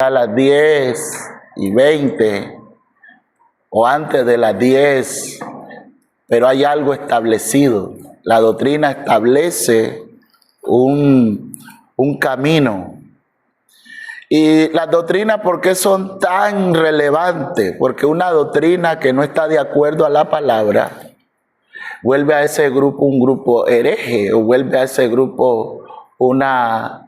a las 10:20 o antes de las 10, pero hay algo establecido. La doctrina establece un camino. Y las doctrinas, ¿por qué son tan relevantes? Porque una doctrina que no está de acuerdo a la palabra vuelve a ese grupo un grupo hereje, o vuelve a ese grupo una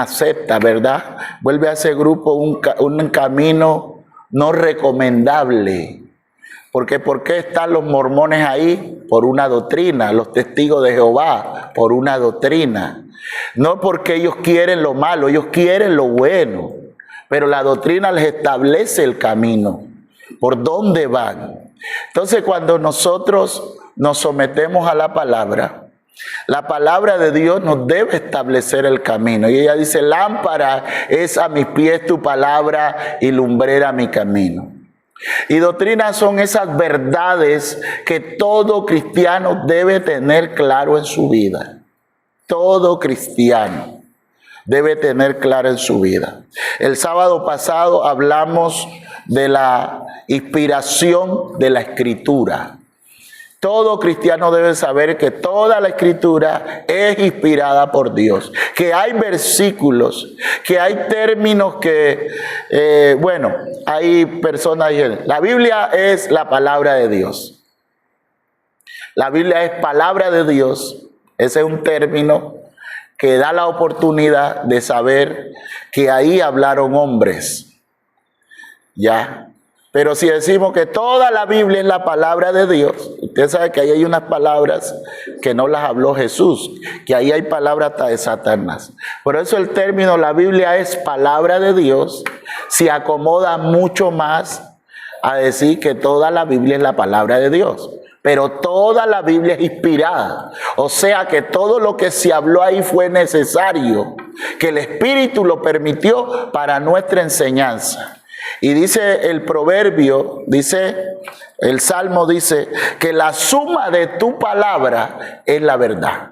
secta, ¿verdad? Vuelve a ese grupo un camino no recomendable. Porque ¿por qué están los mormones ahí? Por una doctrina. Los testigos de Jehová, por una doctrina. No porque ellos quieren lo malo, ellos quieren lo bueno. Pero la doctrina les establece el camino, por dónde van. Entonces, cuando nosotros nos sometemos a la palabra de Dios nos debe establecer el camino. Y ella dice: lámpara es a mis pies tu palabra y lumbrera mi camino. Y doctrinas son esas verdades que todo cristiano debe tener claro en su vida. Todo cristiano debe tener claro en su vida. El sábado pasado hablamos de la inspiración de la Escritura. Todo cristiano debe saber que toda la Escritura es inspirada por Dios, que hay versículos, que hay términos que, hay personas que la Biblia es la palabra de Dios. La Biblia es palabra de Dios. Ese es un término que da la oportunidad de saber que ahí hablaron hombres. ¿Ya? Pero si decimos que toda la Biblia es la palabra de Dios, usted sabe que ahí hay unas palabras que no las habló Jesús, que ahí hay palabras hasta de Satanás. Por eso el término la Biblia es palabra de Dios se acomoda mucho más a decir que toda la Biblia es la palabra de Dios. Pero toda la Biblia es inspirada. O sea que todo lo que se habló ahí fue necesario, que el Espíritu lo permitió para nuestra enseñanza. Y dice el proverbio, el Salmo dice que la suma de tu palabra es la verdad.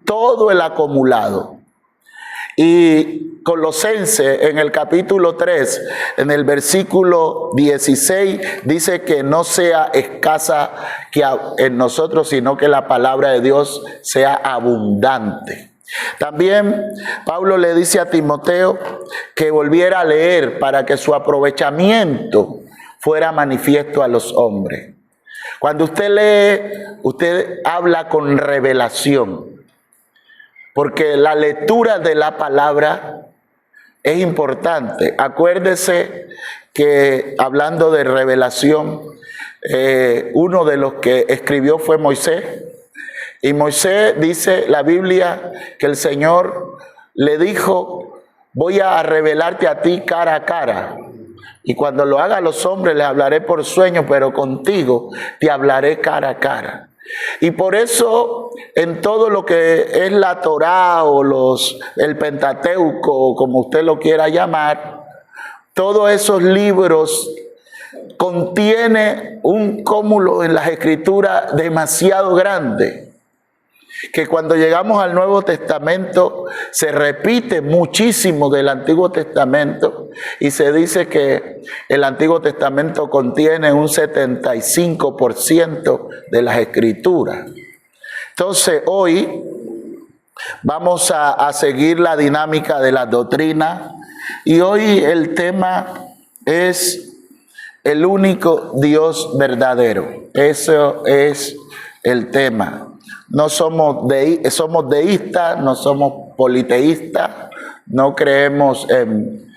Todo el acumulado. Y Colosenses en el capítulo 3, en el versículo 16, dice que no sea escasa en nosotros, sino que la palabra de Dios sea abundante. También Pablo le dice a Timoteo que volviera a leer para que su aprovechamiento fuera manifiesto a los hombres. Cuando usted lee, usted habla con revelación, porque la lectura de la palabra es importante. Acuérdese que hablando de revelación, uno de los que escribió fue Moisés. Y Moisés dice la Biblia que el Señor le dijo: voy a revelarte a ti cara a cara. Y cuando lo haga a los hombres les hablaré por sueño, pero contigo te hablaré cara a cara. Y por eso en todo lo que es la Torá o el Pentateuco, como usted lo quiera llamar, todos esos libros contiene un cúmulo en las Escrituras demasiado grande, que cuando llegamos al Nuevo Testamento se repite muchísimo del Antiguo Testamento, y se dice que el Antiguo Testamento contiene un 75% de las Escrituras. Entonces hoy vamos a seguir la dinámica de la doctrina, y hoy el tema es el único Dios verdadero. Eso es el tema. No somos deístas, no somos politeístas, no creemos en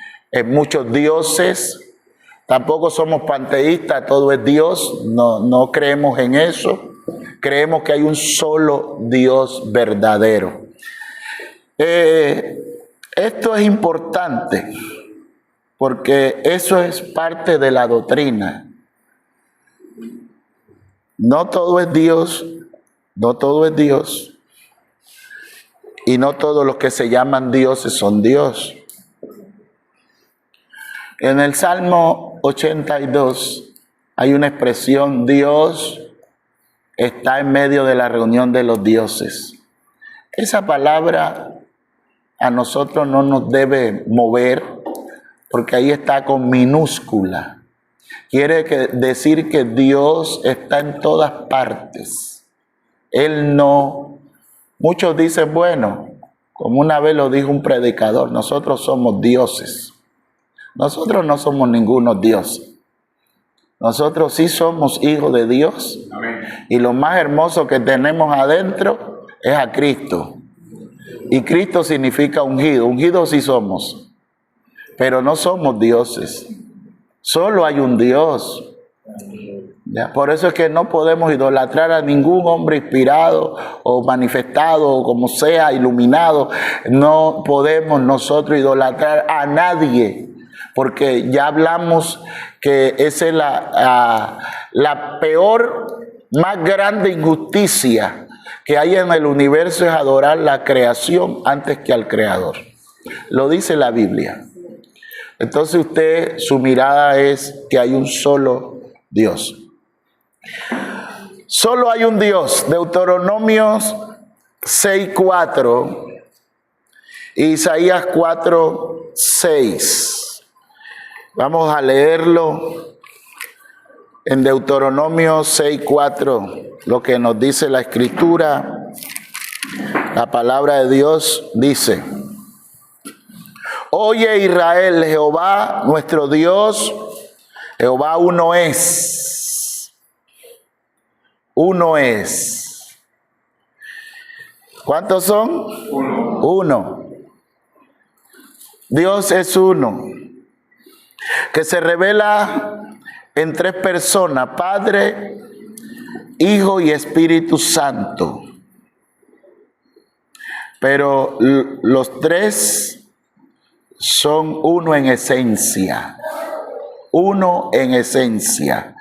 muchos dioses, tampoco somos panteístas, todo es Dios, no creemos en eso. Creemos que hay un solo Dios verdadero. Esto es importante porque eso es parte de la doctrina. No todo es Dios. No todo es Dios, y no todos los que se llaman dioses son Dios. En el Salmo 82 hay una expresión: Dios está en medio de la reunión de los dioses. Esa palabra a nosotros no nos debe mover, porque ahí está con minúscula. Quiere decir que Dios está en todas partes. Él no... Muchos dicen, bueno, como una vez lo dijo un predicador, nosotros somos dioses. Nosotros no somos ningunos dioses. Nosotros sí somos hijos de Dios. Amén. Y lo más hermoso que tenemos adentro es a Cristo. Y Cristo significa ungido. Ungidos sí somos, pero no somos dioses. Solo hay un Dios. ¿Ya? Por eso es que no podemos idolatrar a ningún hombre inspirado o manifestado o como sea, iluminado. No podemos nosotros idolatrar a nadie, porque ya hablamos que esa es la peor, más grande injusticia que hay en el universo, es adorar la creación antes que al Creador. Lo dice la Biblia. Entonces usted, su mirada es que hay un solo Dios. Solo hay un Dios. Deuteronomios 6:4 y Isaías 4:6. Vamos a leerlo en Deuteronomio 6:4, lo que nos dice la Escritura. La palabra de Dios dice: Oye Israel, Jehová nuestro Dios, Jehová uno es. Uno es. ¿Cuántos son? Uno. Dios es uno, que se revela en tres personas: Padre, Hijo y Espíritu Santo. Pero los tres son uno en esencia. Uno en esencia.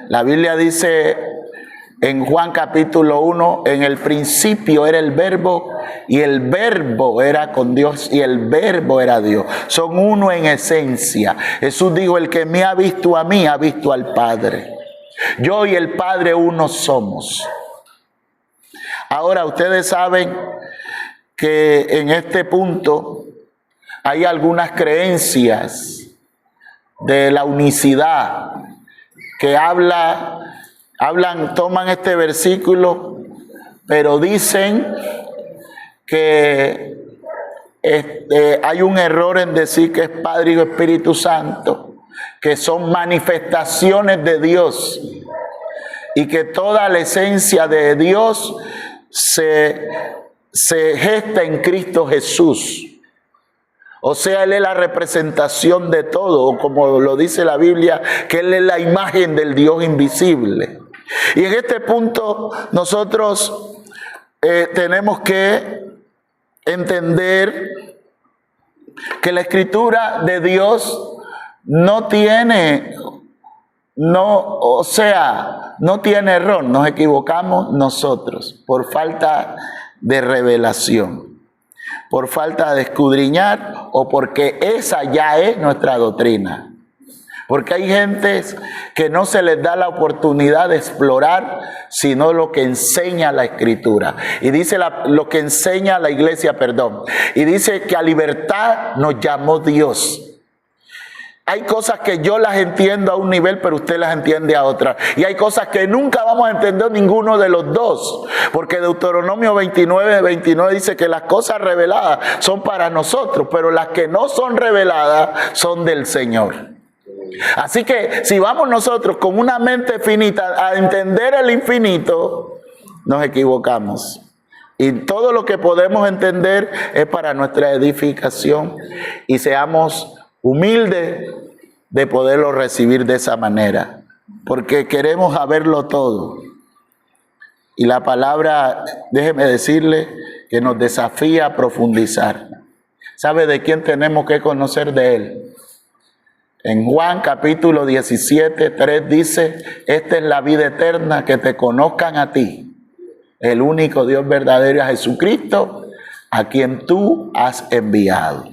La Biblia dice en Juan capítulo 1, en el principio era el verbo, y el verbo era con Dios, y el verbo era Dios. Son uno en esencia. Jesús dijo: el que me ha visto a mí, ha visto al Padre. Yo y el Padre uno somos. Ahora, ustedes saben que en este punto hay algunas creencias de la unicidad que toman este versículo, pero dicen que hay un error en decir que es Padre, Hijo y Espíritu Santo, que son manifestaciones de Dios, y que toda la esencia de Dios se gesta en Cristo Jesús. O sea, Él es la representación de todo, o como lo dice la Biblia, que Él es la imagen del Dios invisible. Y en este punto nosotros tenemos que entender que la Escritura de Dios no tiene error. Nos equivocamos nosotros por falta de revelación, por falta de escudriñar, o porque esa ya es nuestra doctrina. Porque hay gentes que no se les da la oportunidad de explorar sino lo que enseña la Escritura. Y dice lo que enseña la iglesia, y dice que a libertad nos llamó Dios. Hay cosas que yo las entiendo a un nivel, pero usted las entiende a otra. Y hay cosas que nunca vamos a entender ninguno de los dos. Porque Deuteronomio 29:29 dice que las cosas reveladas son para nosotros, pero las que no son reveladas son del Señor. Así que si vamos nosotros con una mente finita a entender el infinito, nos equivocamos. Y todo lo que podemos entender es para nuestra edificación, y seamos humilde de poderlo recibir de esa manera, porque queremos saberlo todo. Y la palabra, déjeme decirle, que nos desafía a profundizar. ¿Sabe de quién tenemos que conocer? De Él. En Juan capítulo 17:3 dice: esta es la vida eterna, que te conozcan a ti, el único Dios verdadero, a Jesucristo, a quien tú has enviado.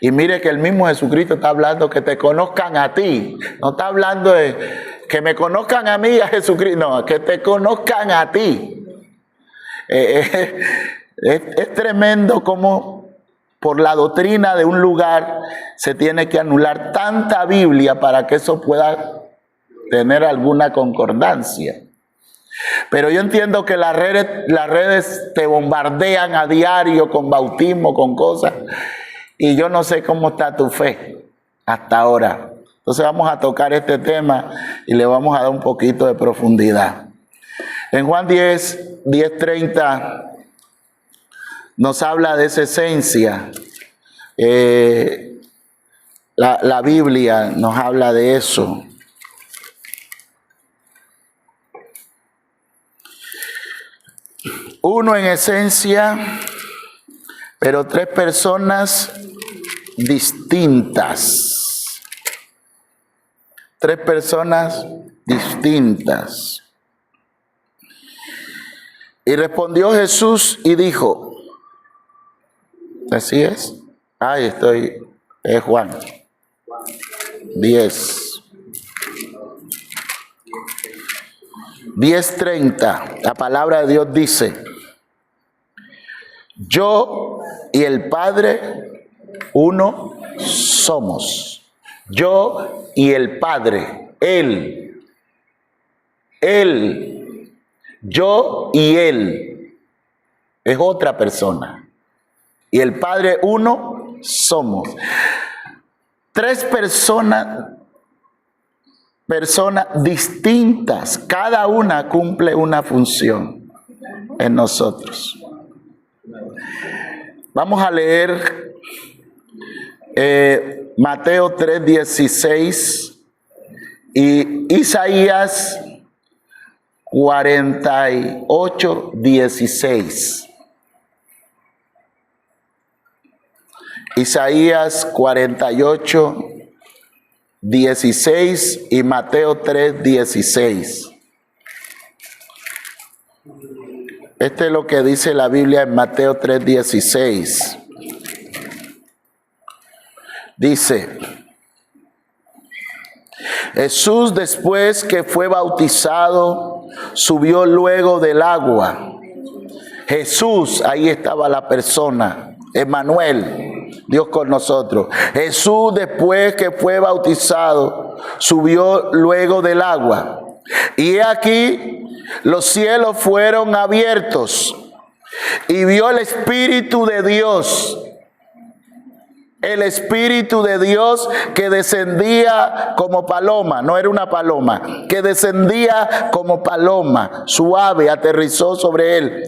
Y mire que el mismo Jesucristo está hablando que te conozcan a ti. No está hablando de que me conozcan a mí y a Jesucristo. No, que te conozcan a ti. Es tremendo como por la doctrina de un lugar, se tiene que anular tanta Biblia para que eso pueda tener alguna concordancia. Pero yo entiendo que las redes te bombardean a diario con bautismo, con cosas, y yo no sé cómo está tu fe hasta ahora. Entonces vamos a tocar este tema y le vamos a dar un poquito de profundidad. En Juan 10:30 nos habla de esa esencia. La Biblia nos habla de eso. Uno en esencia, pero tres personas distintas. Tres personas distintas. Y respondió Jesús y dijo, ¿así es? Ahí estoy, es Juan 10:30. La palabra de Dios dice, yo y el Padre uno somos. Yo y el Padre, Él, yo y Él, es otra persona. Y el Padre uno somos. Tres personas distintas, cada una cumple una función en nosotros. Vamos a leer Mateo 3:16 y Isaías 48:16. Isaías 48:16 y Mateo 3:16. Este es lo que dice la Biblia en Mateo 3:16. Dice, Jesús, después que fue bautizado, subió luego del agua. Jesús, ahí estaba la persona, Emmanuel, Dios con nosotros. Jesús, después que fue bautizado, subió luego del agua. Y aquí los cielos fueron abiertos y vio el Espíritu de Dios. El Espíritu de Dios que descendía como paloma, no era una paloma, que descendía como paloma, suave, aterrizó sobre él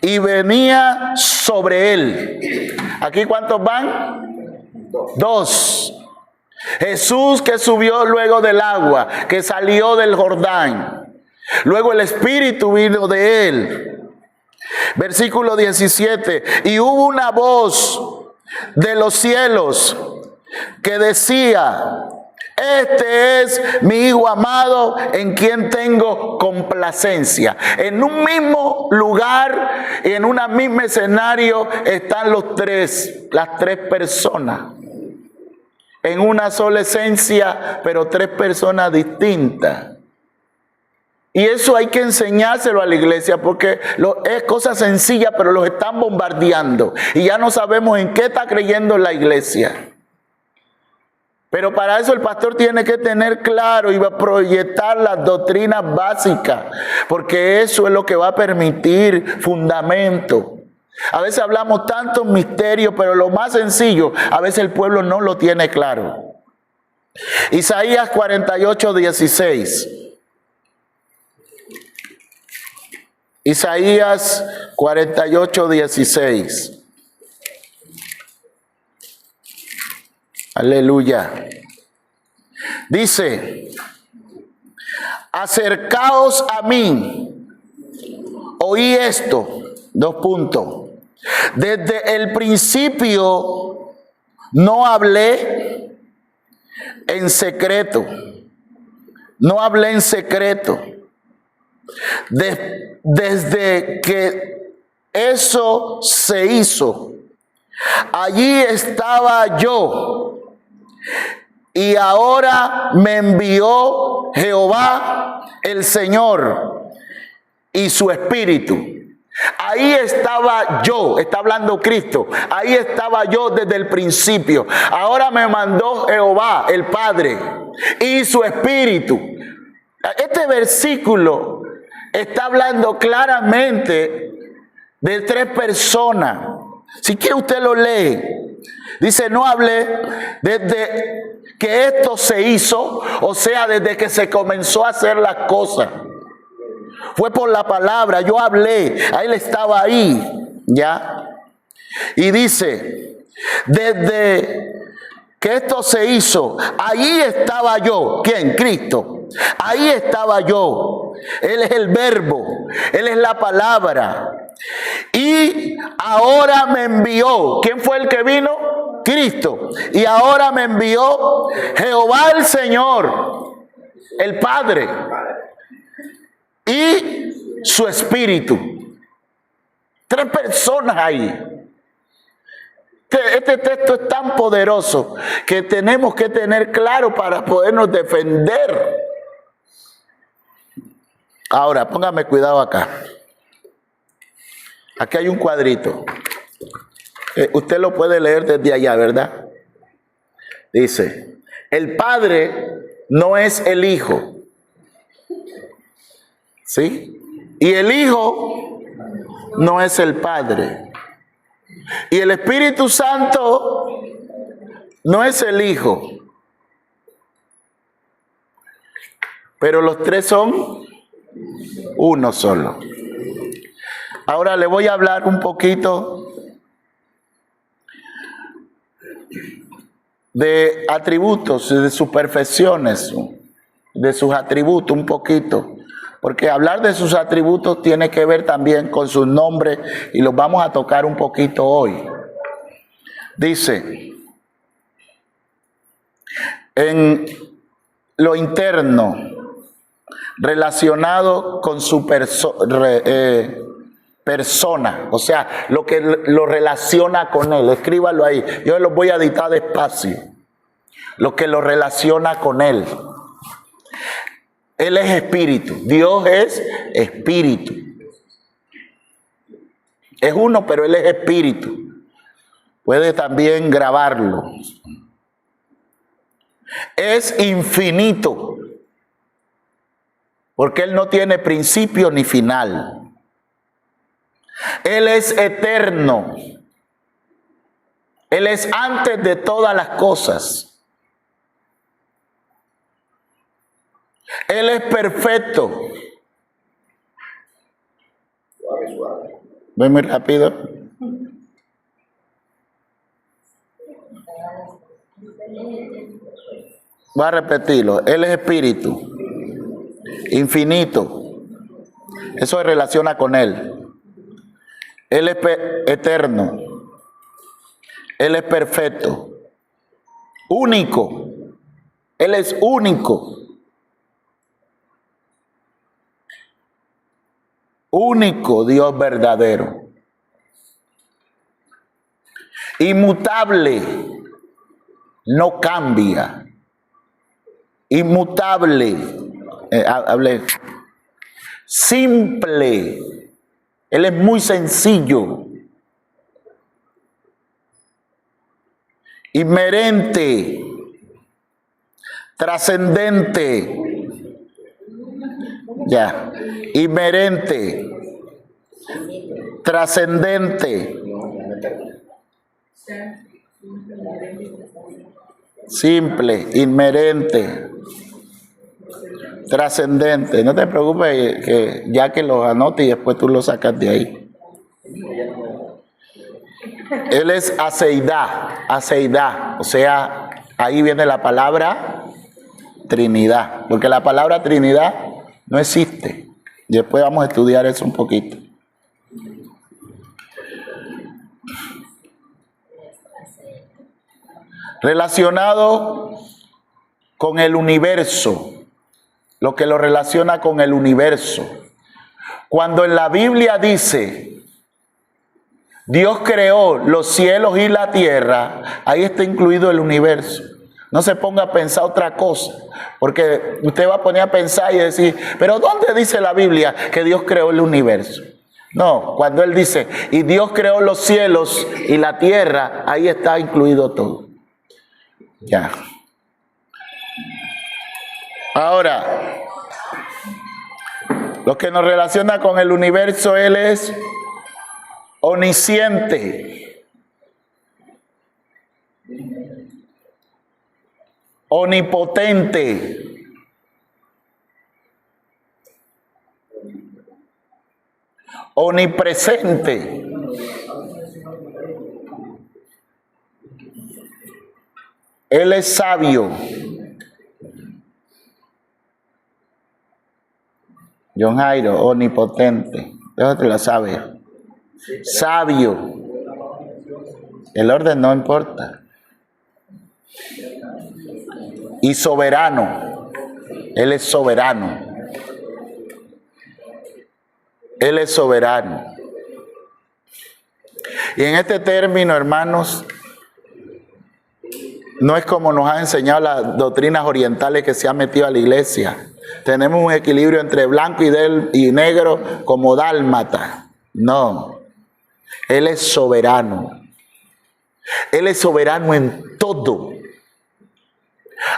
y venía sobre él. ¿Aquí cuántos van? Dos. Jesús que subió luego del agua, que salió del Jordán. Luego el Espíritu vino de él. Versículo 17. Y hubo una voz de los cielos que decía, este es mi Hijo amado en quien tengo complacencia. En un mismo lugar y en un mismo escenario están las tres personas. En una sola esencia, pero tres personas distintas. Y eso hay que enseñárselo a la iglesia porque es cosa sencilla, pero los están bombardeando. Y ya no sabemos en qué está creyendo la iglesia. Pero para eso el pastor tiene que tener claro y va a proyectar las doctrinas básicas. Porque eso es lo que va a permitir fundamento. A veces hablamos tantos misterios, pero lo más sencillo, a veces el pueblo no lo tiene claro. Isaías 48:16. Isaías 48:16. Aleluya. Dice, acercaos a mí, oí esto, 2 puntos. Desde el principio no hablé en secreto, no hablé en secreto. Desde que eso se hizo, allí estaba yo, y ahora me envió Jehová el Señor y su Espíritu. Ahí estaba yo, está hablando Cristo, ahí estaba yo desde el principio. Ahora me mandó Jehová, el Padre, y su Espíritu. Este versículo está hablando claramente de 3 personas. Si quiere usted lo lee. Dice, no hablé desde que esto se hizo, o sea, desde que se comenzó a hacer las cosas. Fue por la palabra, yo hablé, él estaba ahí, ¿ya? Y dice, desde que esto se hizo, allí estaba yo. ¿Quién? Cristo. Ahí estaba yo. Él es el verbo, Él es la palabra. Y ahora me envió. ¿Quién fue el que vino? Cristo. Y ahora me envió Jehová el Señor, el Padre, y su Espíritu. 3 personas ahí. Este texto es tan poderoso que tenemos que tener claro para podernos defender. Ahora, póngame cuidado acá. Aquí hay un cuadrito. Usted lo puede leer desde allá, ¿verdad? Dice, el Padre no es el Hijo. ¿Sí? Y el Hijo no es el Padre. Y el Espíritu Santo no es el Hijo. Pero los 3 son uno solo. Ahora le voy a hablar un poquito de atributos, de sus perfecciones, de sus atributos un poquito. Porque hablar de sus atributos tiene que ver también con sus nombres y los vamos a tocar un poquito hoy. Dice, en lo interno, relacionado con su persona, o sea, lo que lo relaciona con él. Escríbalo ahí, yo los voy a editar despacio. Lo que lo relaciona con él. Él es espíritu, Dios es espíritu. Es uno, pero Él es espíritu. Puede también grabarlo. Es infinito, porque Él no tiene principio ni final. Él es eterno. Él es antes de todas las cosas. Él es perfecto. Voy muy rápido. Voy a repetirlo. Él es espíritu, infinito. Eso se relaciona con Él. Él es eterno. Él es perfecto. Único. Él es único. Único Dios verdadero. Inmutable. No cambia. Inmutable. Hablé. Simple. Él es muy sencillo. Inmerente. Trascendente. Ya. Inmerente. Trascendente. Simple, inmerente, trascendente. No te preocupes, que ya que lo anotes y después tú lo sacas de ahí. Él es aceidad, o sea, ahí viene la palabra Trinidad, porque la palabra Trinidad no existe. Después vamos a estudiar eso un poquito. Relacionado con el universo, lo que lo relaciona con el universo. Cuando en la Biblia dice, Dios creó los cielos y la tierra, ahí está incluido el universo. No se ponga a pensar otra cosa, porque usted va a poner a pensar y decir, pero ¿dónde dice la Biblia que Dios creó el universo? No, cuando él dice, y Dios creó los cielos y la tierra, ahí está incluido todo. Ya. Ahora, lo que nos relaciona con el universo, Él es omnisciente, omnipotente, omnipresente, Él es sabio. John Jairo, omnipotente. Eso te lo sabes. Sabio. El orden no importa. Y soberano. Él es soberano. Él es soberano. Y en este término, hermanos, no es como nos han enseñado las doctrinas orientales que se han metido a la iglesia. Tenemos un equilibrio entre blanco y negro como dálmata. No. Él es soberano. Él es soberano en todo.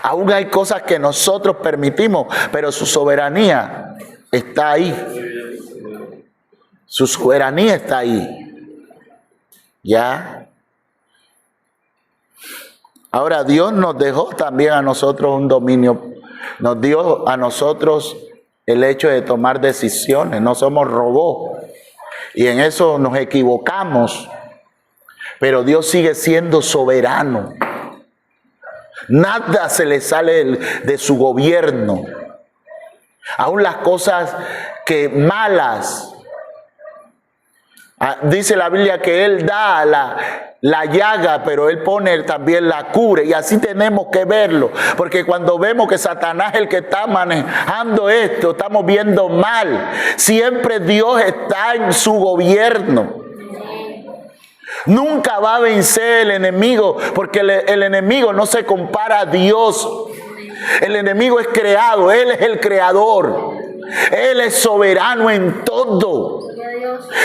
Aún hay cosas que nosotros permitimos, pero su soberanía está ahí. Su soberanía está ahí. ¿Ya? Ahora, Dios nos dejó también a nosotros un dominio. Nos dio a nosotros el hecho de tomar decisiones. No somos robots. Y en eso nos equivocamos. Pero Dios sigue siendo soberano. Nada se le sale de su gobierno. Aún las cosas que malas. Dice la Biblia que Él da la llaga, pero Él pone también la cura. Y así tenemos que verlo. Porque cuando vemos que Satanás es el que está manejando esto, estamos viendo mal. Siempre Dios está en su gobierno. Nunca va a vencer el enemigo, porque el enemigo no se compara a Dios. El enemigo es creado, Él es el creador. Él es soberano en todo.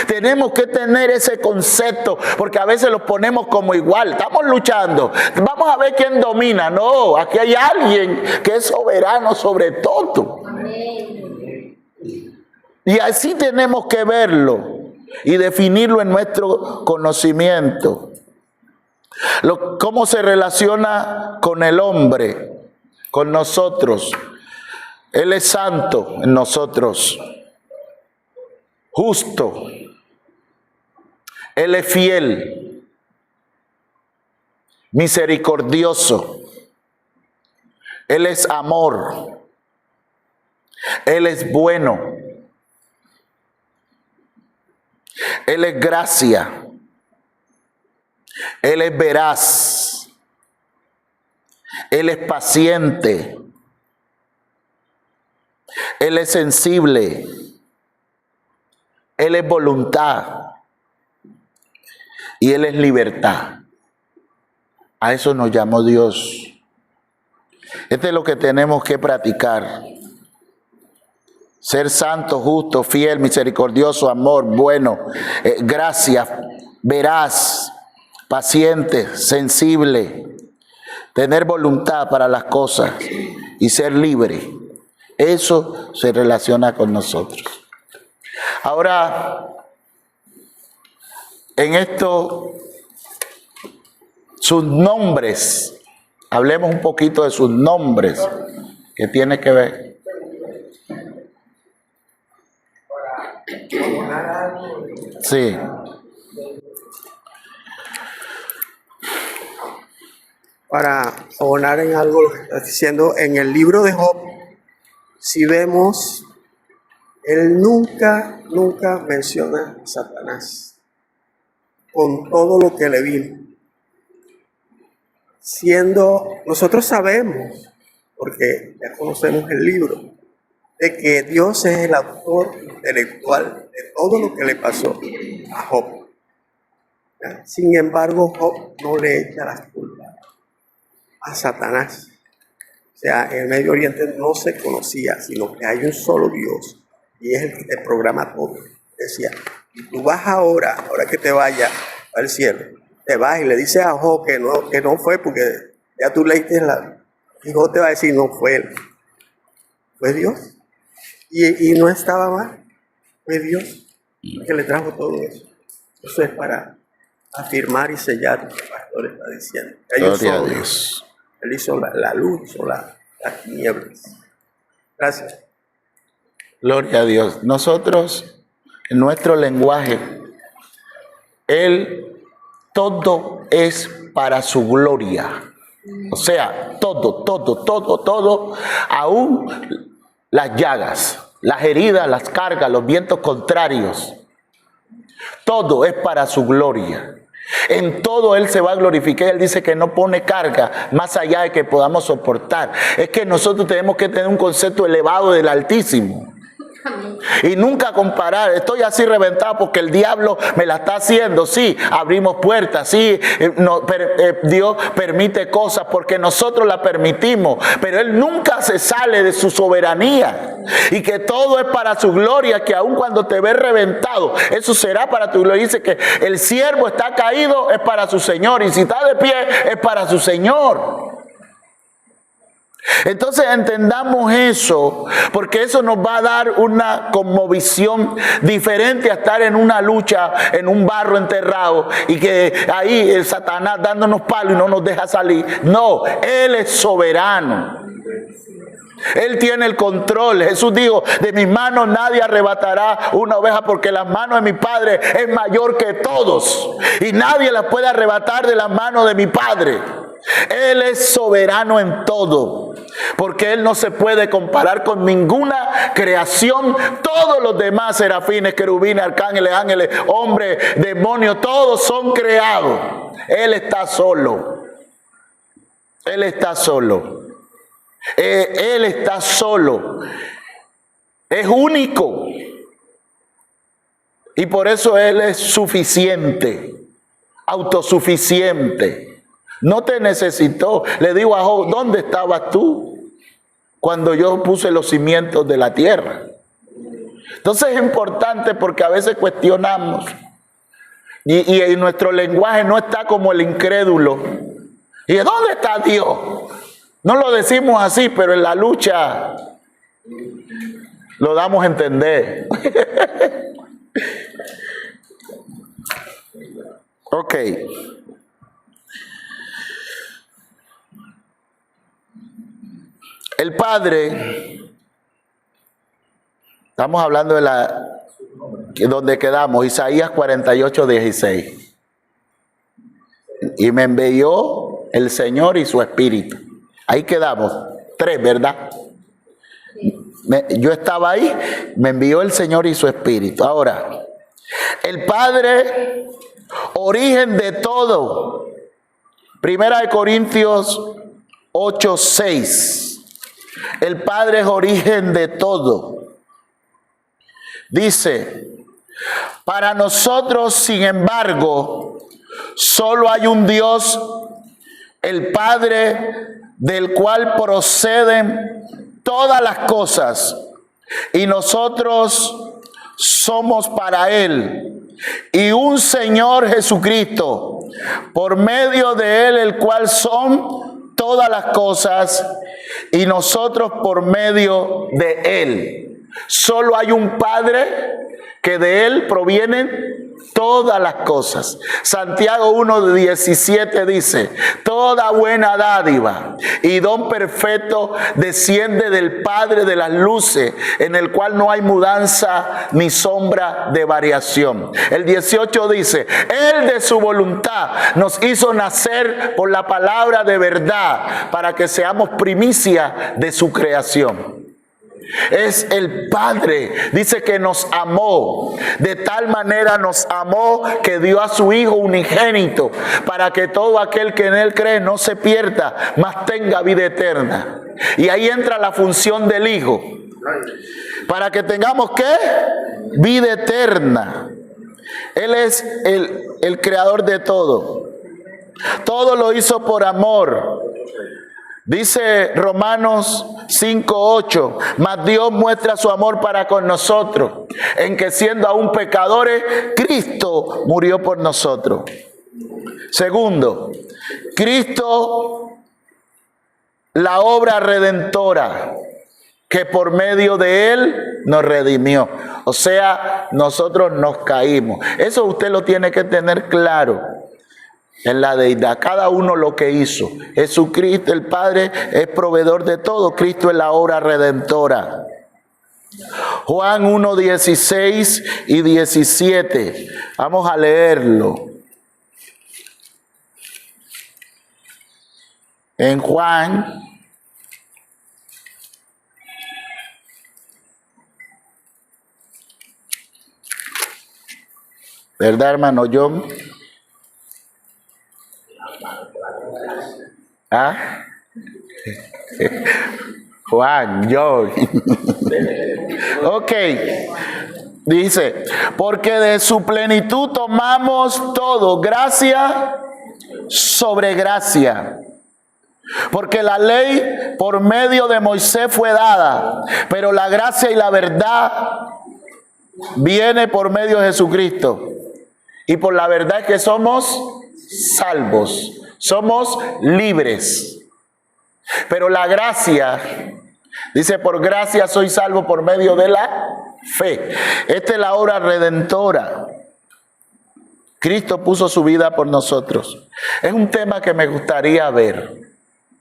Tenemos que tener ese concepto, porque a veces los ponemos como igual. Estamos luchando, vamos a ver quién domina. No, aquí hay alguien que es soberano sobre todo. Y así tenemos que verlo y definirlo en nuestro conocimiento. ¿Cómo se relaciona con el hombre, con nosotros? Él es santo en nosotros, justo. Él es fiel, misericordioso. Él es amor. Él es bueno. Él es gracia. Él es veraz. Él es paciente. Él es sensible. Él es voluntad. Y Él es libertad. A eso nos llamó Dios. Esto es lo que tenemos que practicar. Ser santo, justo, fiel, misericordioso, amor, bueno, gracia, veraz, paciente, sensible, tener voluntad para las cosas y ser libre. Eso se relaciona con nosotros. Ahora, en esto, sus nombres, hablemos un poquito de sus nombres, que tiene que ver. Sí. Para abonar en algo lo que estás diciendo, en el libro de Job, si vemos, él nunca menciona a Satanás, con todo lo que le vino. Nosotros sabemos, porque ya conocemos el libro, de que Dios es el autor intelectual de todo lo que le pasó a Job. Sin embargo, Job no le echa las culpas a Satanás. O sea, en el Medio Oriente no se conocía, sino que hay un solo Dios y es el que te programa todo. Decía, Y tú vas ahora que te vayas al cielo, te vas y le dices a Job que no fue, porque ya tú leíste y Job te va a decir, no fue él, fue Dios. Y no estaba mal, fue Dios que le trajo todo eso. Eso es para afirmar y sellar lo que el pastor está diciendo. Gloria a Dios. Él hizo la luz, hizo las tinieblas. Gracias. Gloria a Dios. Nosotros, en nuestro lenguaje, todo es para su gloria. O sea, todo, aún las llagas, las heridas, las cargas, los vientos contrarios. Todo es para su gloria. En todo Él se va a glorificar. Él dice que no pone carga más allá de que podamos soportar. Es que nosotros tenemos que tener un concepto elevado del Altísimo. Y nunca comparar, estoy así reventado porque el diablo me la está haciendo. Sí, abrimos puertas, sí, Dios permite cosas porque nosotros las permitimos, pero Él nunca se sale de su soberanía. Y que todo es para su gloria, que aun cuando te ves reventado, eso será para tu gloria. Dice que el siervo está caído, es para su Señor, y si está de pie, es para su Señor. Entonces entendamos eso, porque eso nos va a dar una conmovisión diferente a estar en una lucha, en un barro enterrado, y que ahí el Satanás dándonos palo y no nos deja salir. No, Él es soberano. Él tiene el control. Jesús dijo, de mis manos nadie arrebatará una oveja, porque las manos de mi Padre es mayor que todos, y nadie las puede arrebatar de las manos de mi Padre. Él es soberano en todo, porque Él no se puede comparar con ninguna creación. Todos los demás serafines, querubines, arcángeles, ángeles, hombres, demonios, todos son creados. Él está solo. Él está solo. Él está solo. Es único. Y por eso Él es suficiente, autosuficiente. No te necesitó. Le digo a Job, ¿dónde estabas tú cuando yo puse los cimientos de la tierra? Entonces es importante, porque a veces cuestionamos y en nuestro lenguaje no está como el incrédulo. ¿Y dónde está Dios? No lo decimos así, pero en la lucha lo damos a entender. Ok. El Padre, estamos hablando de donde quedamos, Isaías 48:16. Y me envió el Señor y su Espíritu. Ahí quedamos, 3, ¿verdad? Yo estaba ahí, me envió el Señor y su Espíritu. Ahora, el Padre, origen de todo. 1 Corintios 8:6. El Padre es origen de todo. Dice, para nosotros, sin embargo, solo hay un Dios, el Padre, del cual proceden todas las cosas, y nosotros somos para Él, y un Señor Jesucristo, por medio de Él, el cual son todas las cosas, y nosotros por medio de Él. Solo hay un Padre, que de Él provienen todas las cosas. Santiago 1:17 dice, toda buena dádiva y don perfecto desciende del Padre de las luces, en el cual no hay mudanza ni sombra de variación. El 18 dice, Él de su voluntad nos hizo nacer por la palabra de verdad, para que seamos primicia de su creación. Es el Padre, dice que nos amó, de tal manera nos amó que dio a su Hijo unigénito, para que todo aquel que en Él cree no se pierda, mas tenga vida eterna. Y ahí entra la función del Hijo, para que tengamos ¿qué? Vida eterna. Él es el creador de todo. Todo lo hizo por amor. Dice Romanos 5:8, mas Dios muestra su amor para con nosotros, en que siendo aún pecadores, Cristo murió por nosotros. Segundo, Cristo, la obra redentora, que por medio de Él nos redimió. O sea, nosotros nos caímos. Eso usted lo tiene que tener claro. En la deidad, cada uno lo que hizo. Jesucristo, el Padre, es proveedor de todo. Cristo es la obra redentora. Juan 1:16 y 17. Vamos a leerlo. En Juan, ¿verdad, hermano John? ¿Ah? Juan, John. Ok. Dice, porque de su plenitud tomamos todo, gracia sobre gracia. Porque la ley por medio de Moisés fue dada, pero la gracia y la verdad viene por medio de Jesucristo. Y por la verdad es que somos salvos. Somos libres. Pero la gracia, dice, por gracia soy salvo por medio de la fe. Esta es la obra redentora. Cristo puso su vida por nosotros. Es un tema que me gustaría ver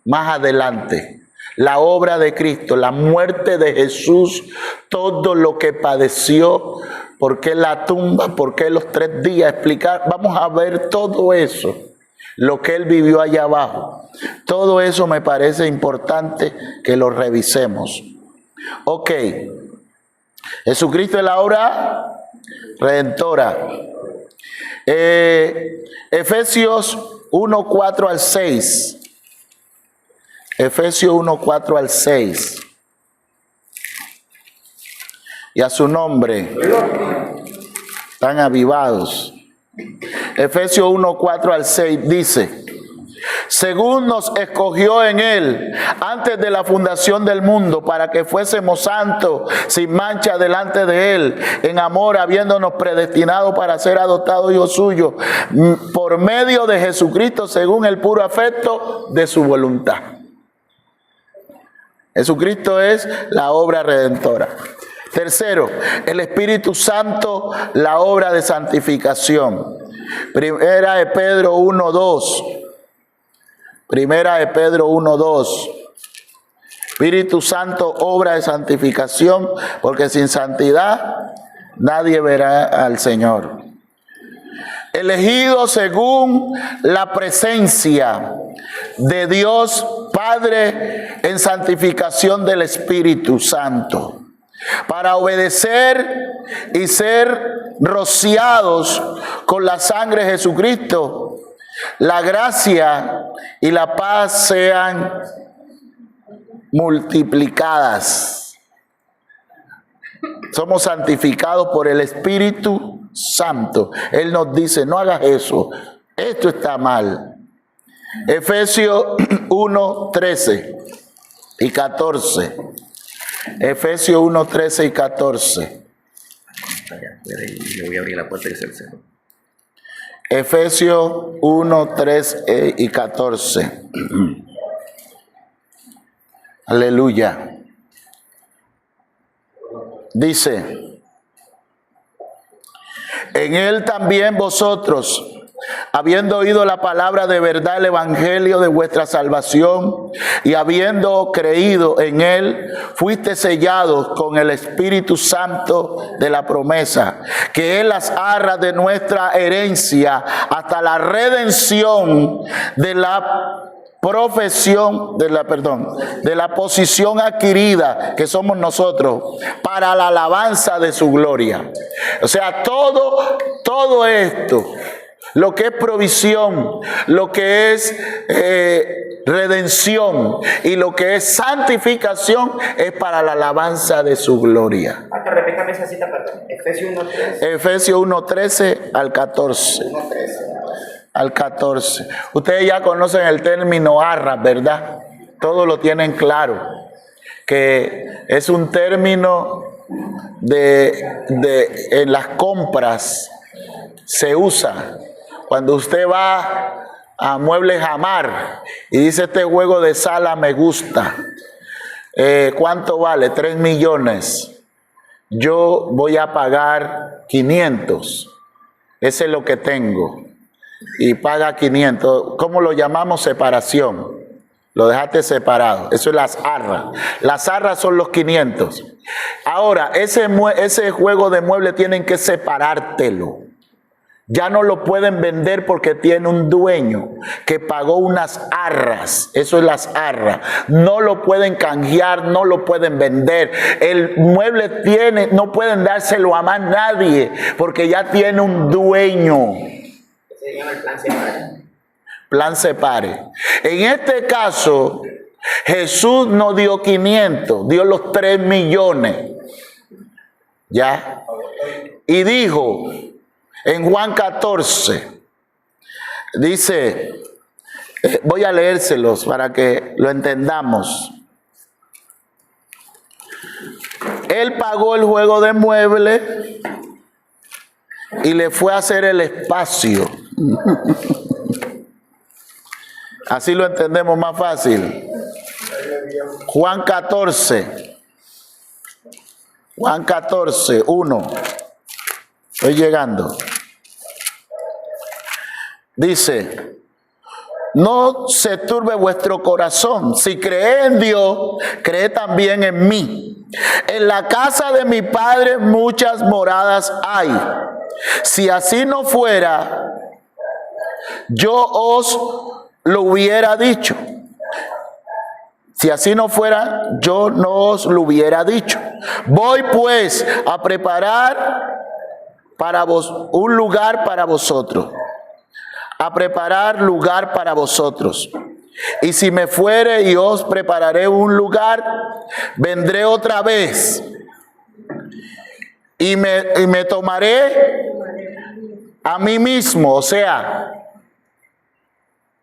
más adelante. La obra de Cristo, la muerte de Jesús, todo lo que padeció, por qué la tumba, por qué los 3 días, explicar. Vamos a ver todo eso. Lo que Él vivió allá abajo. Todo eso me parece importante que lo revisemos. Ok. Jesucristo es la obra redentora. Efesios 1:4 al 6. Efesios 1:4 al 6. Y a su nombre están avivados. Efesios 1:4 al 6 dice, según nos escogió en Él antes de la fundación del mundo, para que fuésemos santos sin mancha delante de Él, en amor, habiéndonos predestinado para ser adoptados hijos suyos, por medio de Jesucristo, según el puro afecto de su voluntad. Jesucristo es la obra redentora. Tercero, el Espíritu Santo, la obra de santificación. Primera de Pedro 1:2. Primera de Pedro 1:2. Espíritu Santo, obra de santificación, porque sin santidad nadie verá al Señor. Elegido según la presencia de Dios Padre en santificación del Espíritu Santo, para obedecer y ser rociados con la sangre de Jesucristo. La gracia y la paz sean multiplicadas. Somos santificados por el Espíritu Santo. Él nos dice, no hagas eso, esto está mal. Efesios 1:13 y 14. Efesios 1:13 y 14. Le voy a abrir la puerta y el cerro. Efesios 1:13 y 14. Aleluya. Dice, en Él también vosotros, habiendo oído la palabra de verdad, el evangelio de vuestra salvación, y habiendo creído en Él, fuiste sellados con el Espíritu Santo de la promesa, que es las arras de nuestra herencia hasta la redención de la de la posición adquirida que somos nosotros para la alabanza de su gloria. O sea, todo esto, lo que es provisión, lo que es redención y lo que es santificación es para la alabanza de su gloria. Repítame esa cita, perdón. Efesios 1:13. Efesios 1:13 al 14. 1:13. Al 14. Ustedes ya conocen el término arras, ¿verdad? Todos lo tienen claro, que es un término en las compras se usa. Cuando usted va a Muebles Amar y dice este juego de sala me gusta, ¿cuánto vale? 3 millones. Yo voy a pagar 500. Ese es lo que tengo. Y paga 500. ¿Cómo lo llamamos? Separación. Lo dejaste separado. Eso es las arras. Las arras son los 500. Ahora, ese juego de muebles tienen que separártelo. Ya no lo pueden vender porque tiene un dueño que pagó unas arras. Eso es las arras. No lo pueden canjear, no lo pueden vender. El mueble no pueden dárselo a más nadie porque ya tiene un dueño. Se llama el plan separe. Plan separe. En este caso, Jesús no dio 500, dio los 3 millones. ¿Ya? Y dijo en Juan 14, dice, voy a leérselos para que lo entendamos. Él pagó el juego de muebles y le fue a hacer el espacio. Así lo entendemos más fácil. Juan 14. Juan 14, 1. Estoy llegando. Dice, no se turbe vuestro corazón. Si cree en Dios, cree también en mí. En la casa de mi Padre muchas moradas hay. Si así no fuera, yo os lo hubiera dicho. Si así no fuera, yo no os lo hubiera dicho. Voy pues a preparar para vos un lugar para vosotros. A preparar lugar para vosotros. Y si me fuere y os prepararé un lugar, vendré otra vez. Y me tomaré a mí mismo, o sea,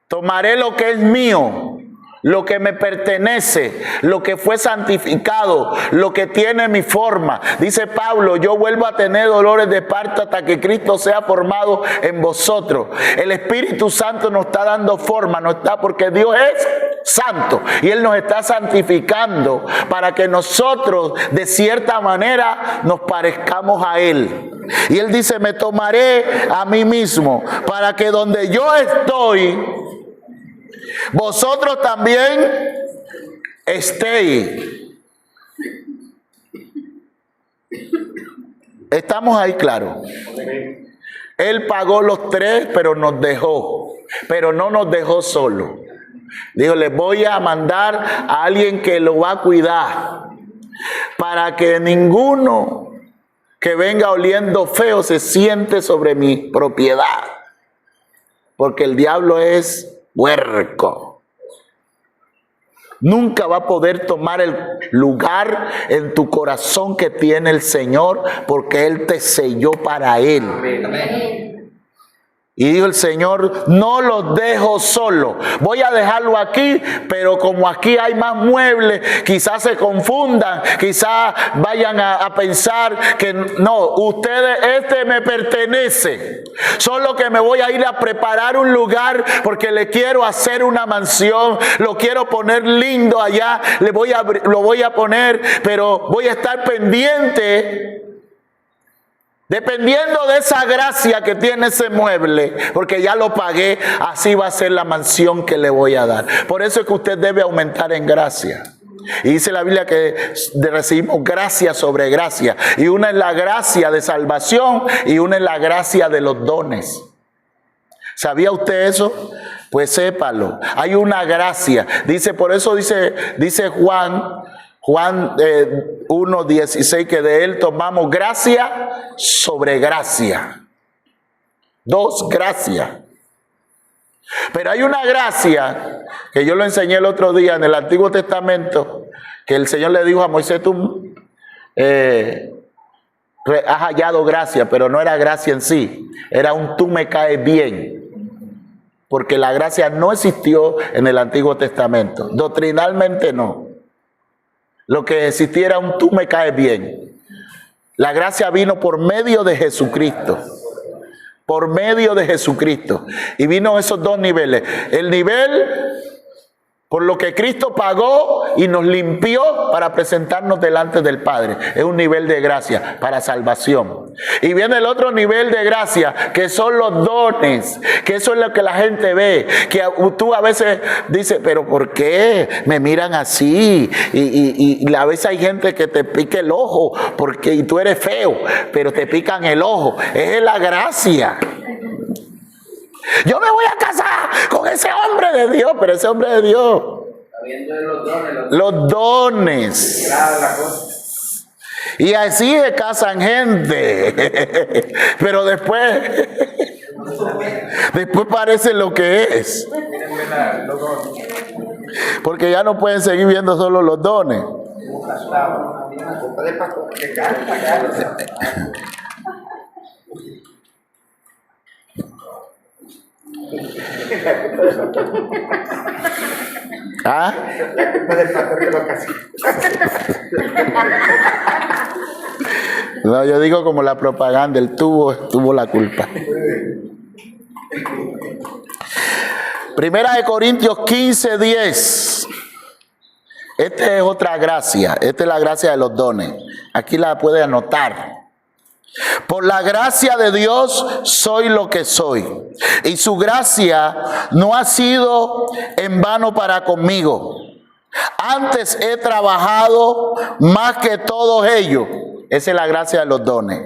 tomaré lo que es mío, lo que me pertenece, lo que fue santificado, lo que tiene mi forma. Dice Pablo, yo vuelvo a tener dolores de parto hasta que Cristo sea formado en vosotros. El Espíritu Santo nos está dando forma, porque Dios es santo y Él nos está santificando para que nosotros de cierta manera nos parezcamos a Él. Y Él dice, me tomaré a mí mismo para que donde yo estoy, vosotros también estéis. Estamos ahí, claro. Él pagó los 3, pero nos dejó. Pero no nos dejó solo. Dijo, les voy a mandar a alguien que lo va a cuidar. Para que ninguno que venga oliendo feo se siente sobre mi propiedad. Porque el diablo es puerco. Nunca va a poder tomar el lugar en tu corazón que tiene el Señor, porque Él te selló para Él. Amén. Y dijo el Señor, no los dejo solo. Voy a dejarlo aquí, pero como aquí hay más muebles, quizás se confundan, quizás vayan a pensar que no, ustedes, este me pertenece. Solo que me voy a ir a preparar un lugar porque le quiero hacer una mansión, lo quiero poner lindo allá, lo voy a poner, pero voy a estar pendiente. Dependiendo de esa gracia que tiene ese mueble, porque ya lo pagué, así va a ser la mansión que le voy a dar. Por eso es que usted debe aumentar en gracia. Y dice la Biblia que recibimos gracia sobre gracia. Y una es la gracia de salvación y una es la gracia de los dones. ¿Sabía usted eso? Pues sépalo. Hay una gracia. Dice, por eso dice Juan 1:16, que de Él tomamos gracia sobre gracia. 2, gracia. Pero hay una gracia que yo lo enseñé el otro día en el Antiguo Testamento, que el Señor le dijo a Moisés, tú has hallado gracia, pero no era gracia en sí, era un tú me caes bien. porque la gracia no existió en el Antiguo Testamento. Doctrinalmente no. Lo que existiera era un tú me caes bien. La gracia vino por medio de Jesucristo. Por medio de Jesucristo. Y vino esos dos niveles. El nivel por lo que Cristo pagó y nos limpió para presentarnos delante del Padre. Es un nivel de gracia para salvación. Y viene el otro nivel de gracia, que son los dones, que eso es lo que la gente ve. Que tú a veces dices, pero ¿por qué me miran así? Y a veces hay gente que te pica el ojo y tú eres feo, pero te pican el ojo. Es la gracia. Yo me voy a casar con ese hombre de Dios, pero ese hombre de Dios. Los dones. Y así se casan gente. Pero después parece lo que es. Porque ya no pueden seguir viendo solo los dones. ¿Ah? No, yo digo como la propaganda, el tuvo la culpa. Primera de Corintios 15:10. Esta es otra gracia, esta es la gracia de los dones. Aquí la puede anotar. Por la gracia de Dios soy lo que soy. Y su gracia no ha sido en vano para conmigo. Antes he trabajado más que todos ellos. Esa es la gracia de los dones.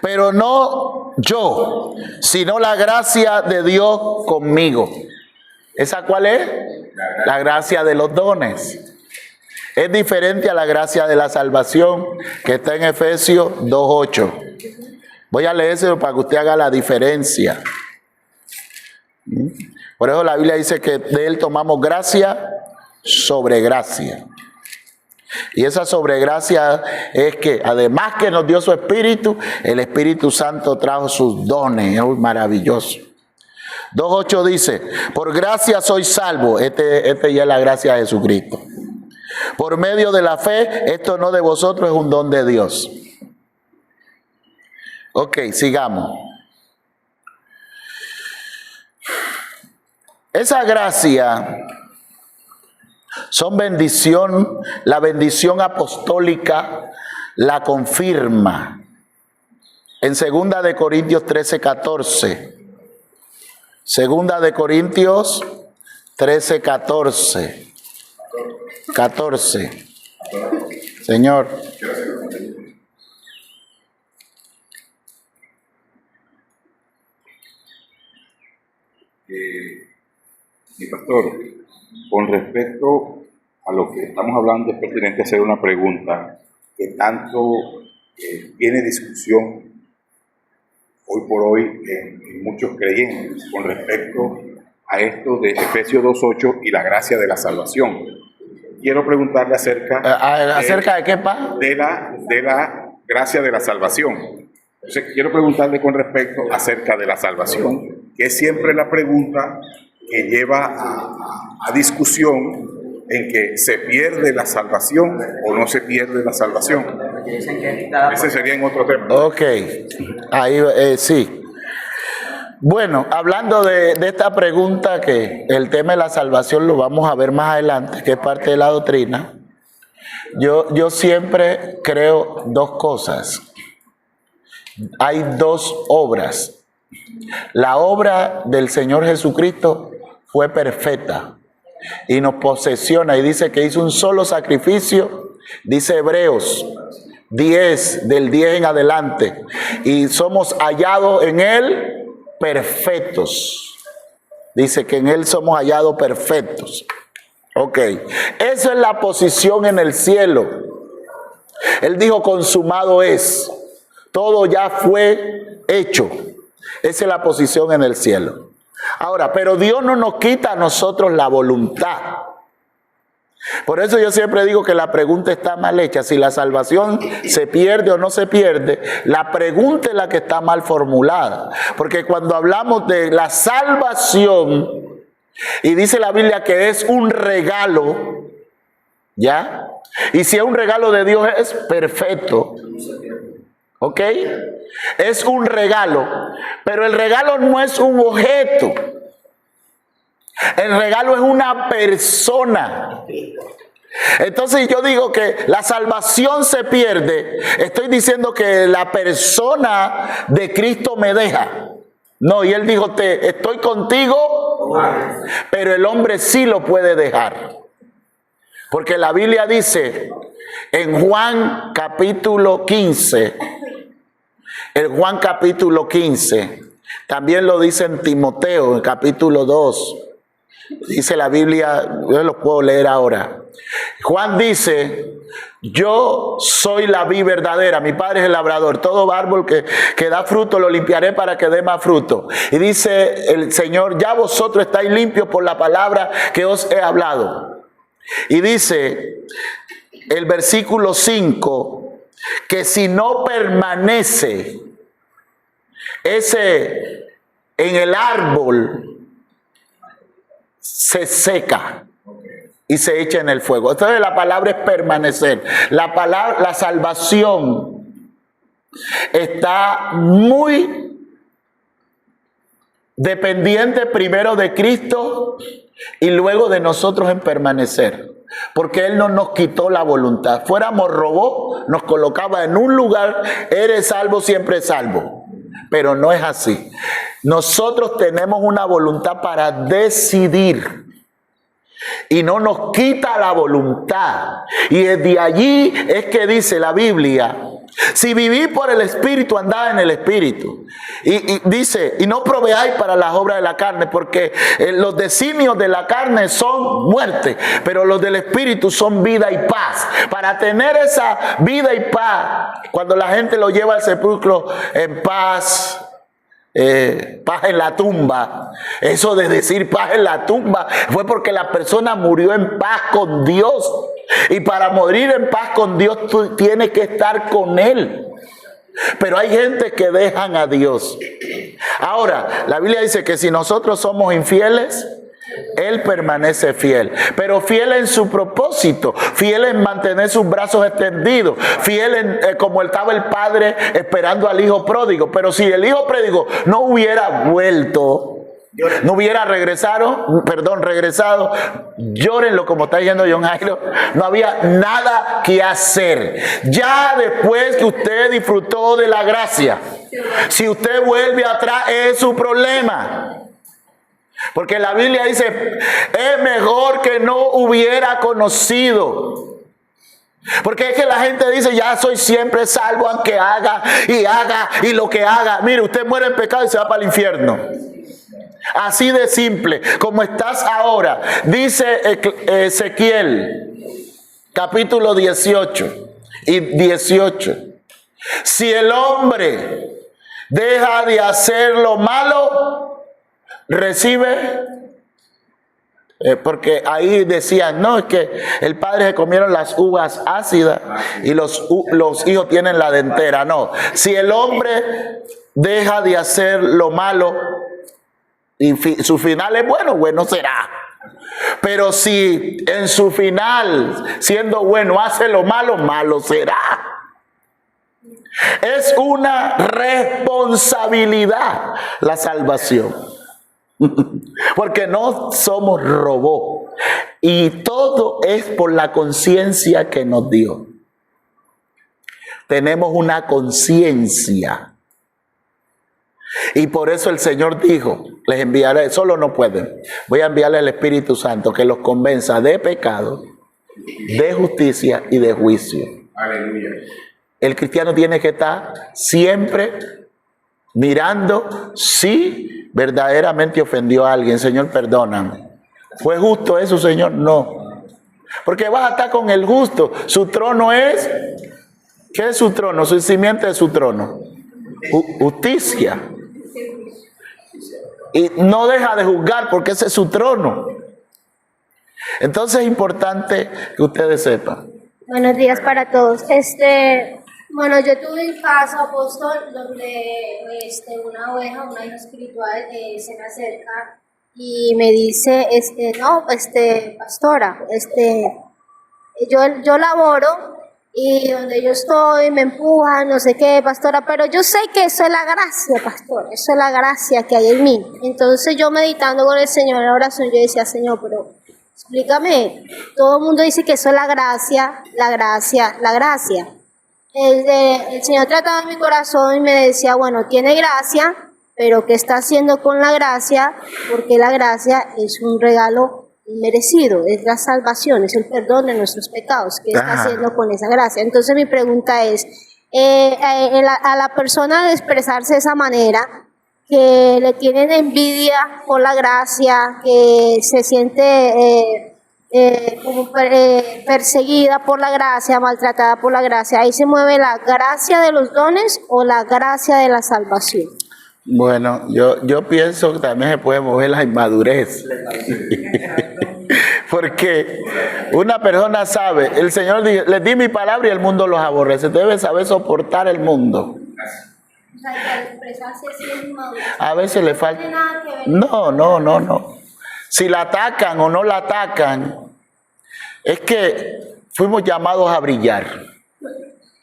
Pero no yo, sino la gracia de Dios conmigo. ¿Esa cuál es? La gracia de los dones. Es diferente a la gracia de la salvación que está en Efesios 2:8. Voy a leérselo para que usted haga la diferencia. Por eso la Biblia dice que de él tomamos gracia sobre gracia. Y esa sobregracia es que además que nos dio su Espíritu, el Espíritu Santo trajo sus dones. Es maravilloso. 2:8 dice, por gracia soy salvo. Este ya es la gracia de Jesucristo. Por medio de la fe, esto no de vosotros, es un don de Dios. Ok, sigamos. Esa gracia son bendición, la bendición apostólica la confirma en 2 de Corintios 13:14. 2 de Corintios 13:14. 14. Señor. Mi pastor, con respecto a lo que estamos hablando, es pertinente hacer una pregunta que tanto tiene discusión hoy por hoy en muchos creyentes con respecto a esto de Efesios 2:8 y la gracia de la salvación. Quiero preguntarle acerca de qué, pa? De la gracia de la salvación. Entonces, quiero preguntarle con respecto acerca de la salvación, que es siempre la pregunta que lleva a discusión en que se pierde la salvación o no se pierde la salvación. Ese sería en otro tema. Ok, ahí sí. Bueno, hablando de esta pregunta, que el tema de la salvación lo vamos a ver más adelante, que es parte de la doctrina. Yo siempre creo dos cosas. Hay dos obras. La obra del Señor Jesucristo fue perfecta y nos posesiona, y dice que hizo un solo sacrificio, dice Hebreos 10, del 10 en adelante, y somos hallados en Él perfectos. Dice que en Él somos hallados perfectos. Ok, esa es la posición en el cielo. Él dijo, consumado es. Todo ya fue hecho. Esa es la posición en el cielo. Ahora, pero Dios no nos quita a nosotros la voluntad. Por eso yo siempre digo que la pregunta está mal hecha. Si la salvación se pierde o no se pierde, la pregunta es la que está mal formulada. Porque cuando hablamos de la salvación, y dice la Biblia que es un regalo, ¿ya? Y si es un regalo de Dios es perfecto, ¿ok? Es un regalo, pero el regalo no es un objeto. El regalo es una persona. Entonces yo digo que la salvación se pierde. Estoy diciendo que la persona de Cristo me deja. No, y él dijo, estoy contigo, pero el hombre sí lo puede dejar. Porque la Biblia dice en Juan capítulo 15, en Juan capítulo 15, también lo dice en Timoteo, en capítulo 2, dice la Biblia, yo lo puedo leer ahora. Juan dice, yo soy la vid verdadera, mi padre es el labrador, todo árbol que da fruto lo limpiaré para que dé más fruto. Y dice el Señor, ya vosotros estáis limpios por la palabra que os he hablado. Y dice el versículo 5, que si no permanece ese en el árbol, se seca y se echa en el fuego. Entonces la palabra es permanecer. La salvación está muy dependiente primero de Cristo y luego de nosotros en permanecer. Porque Él no nos quitó la voluntad. Fuéramos robots, nos colocaba en un lugar, eres salvo, siempre salvo. Pero no es así. Nosotros tenemos una voluntad para decidir. Y no nos quita la voluntad. Y desde allí es que dice la Biblia, si vivís por el Espíritu, andad en el Espíritu. Y dice, y no proveáis para las obras de la carne, porque los designios de la carne son muerte, pero los del Espíritu son vida y paz. Para tener esa vida y paz, cuando la gente lo lleva al sepulcro en paz, paz en la tumba, eso de decir paz en la tumba fue porque la persona murió en paz con Dios, y para morir en paz con Dios tú tienes que estar con Él. Pero hay gente que dejan a Dios. Ahora la Biblia dice que si nosotros somos infieles, Él permanece fiel, pero fiel en su propósito, fiel en mantener sus brazos extendidos, fiel en como estaba el padre esperando al hijo pródigo. Pero si el hijo pródigo no hubiera vuelto, no hubiera regresado, llórenlo como está diciendo John Jairo, no había nada que hacer. Ya después que usted disfrutó de la gracia, si usted vuelve atrás es su problema. Porque la Biblia dice, es mejor que no hubiera conocido. Porque es que la gente dice, ya soy siempre salvo aunque haga y lo que haga. Mire, usted muere en pecado y se va para el infierno. Así de simple, como estás ahora. Dice Ezequiel, capítulo 18 y 18. Si el hombre deja de hacer lo malo, recibe, porque ahí decían, no, es que el padre se comieron las uvas ácidas y los hijos tienen la dentera. No, si el hombre deja de hacer lo malo y su final es bueno, bueno será. Pero si en su final, siendo bueno, hace lo malo, malo será. Es una responsabilidad la salvación. Porque no somos robots. Y todo es por la conciencia que nos dio. Tenemos una conciencia. Y por eso el Señor dijo, les enviaré, solo no pueden, voy a enviarle al Espíritu Santo que los convenza de pecado, de justicia y de juicio. Aleluya. El cristiano tiene que estar siempre mirando si verdaderamente ofendió a alguien. Señor, perdóname. ¿Fue justo eso, Señor? No. Porque vas a estar con el justo. Su trono es, ¿qué es su trono? Su simiente de su trono. Justicia. Y no deja de juzgar porque ese es su trono. Entonces es importante que ustedes sepan. Buenos días para todos. Bueno, yo tuve un caso, apóstol, donde una hija espiritual, se me acerca y me dice, pastora, yo laboro y donde yo estoy me empujan, no sé qué, pastora, pero yo sé que eso es la gracia, pastor, eso es la gracia que hay en mí. Entonces yo meditando con el Señor en la oración, yo decía, Señor, pero explícame, todo el mundo dice que eso es la gracia, la gracia, la gracia. El Señor trataba en mi corazón y me decía, bueno, tiene gracia, pero ¿qué está haciendo con la gracia? Porque la gracia es un regalo inmerecido, es la salvación, es el perdón de nuestros pecados. ¿Qué está haciendo con esa gracia? Entonces mi pregunta es, a la persona de expresarse de esa manera, que le tienen envidia por la gracia, que se siente como perseguida por la gracia, maltratada por la gracia, ¿ahí se mueve la gracia de los dones o la gracia de la salvación? Bueno, yo pienso que también se puede mover la inmadurez. Porque una persona sabe, el Señor dice, les di mi palabra y el mundo los aborrece. Debe saber soportar el mundo. A veces le falta. No. Si la atacan o no la atacan, es que fuimos llamados a brillar.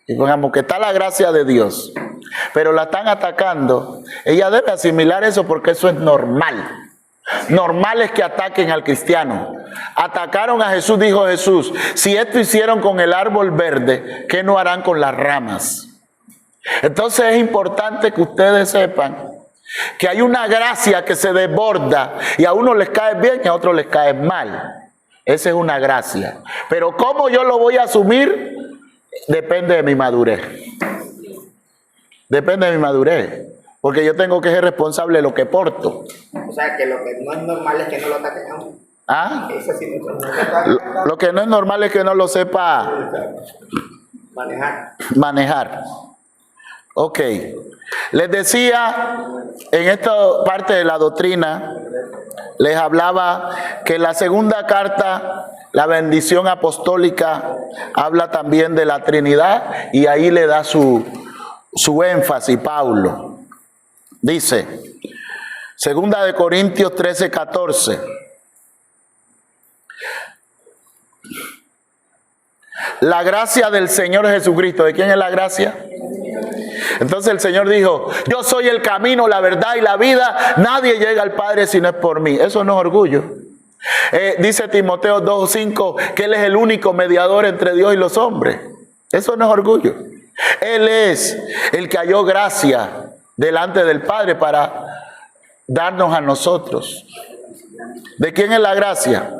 Y digamos que está la gracia de Dios, pero la están atacando. Ella debe asimilar eso porque eso es normal. Normal es que ataquen al cristiano. Atacaron a Jesús, dijo Jesús, si esto hicieron con el árbol verde, ¿qué no harán con las ramas? Entonces es importante que ustedes sepan que hay una gracia que se desborda y a unos les cae bien y a otros les cae mal. Esa es una gracia. Pero ¿cómo yo lo voy a asumir? Depende de mi madurez. Depende de mi madurez. Porque yo tengo que ser responsable de lo que porto. O sea, que lo que no es normal es que no lo ataquen a uno. ¿Ah? Eso sí no es normal. Lo que no es normal es que no lo sepa manejar. Ok. Les decía, en esta parte de la doctrina, les hablaba que la segunda carta, la bendición apostólica, habla también de la Trinidad y ahí le da su énfasis Pablo. Dice, 2 de Corintios 13:14. La gracia del Señor Jesucristo. ¿De quién es la gracia? Entonces el Señor dijo, yo soy el camino, la verdad y la vida. Nadie llega al Padre si no es por mí. Eso no es orgullo. Dice Timoteo 2:5 que Él es el único mediador entre Dios y los hombres. Eso no es orgullo. Él es el que halló gracia delante del Padre para darnos a nosotros. ¿De quién es la gracia?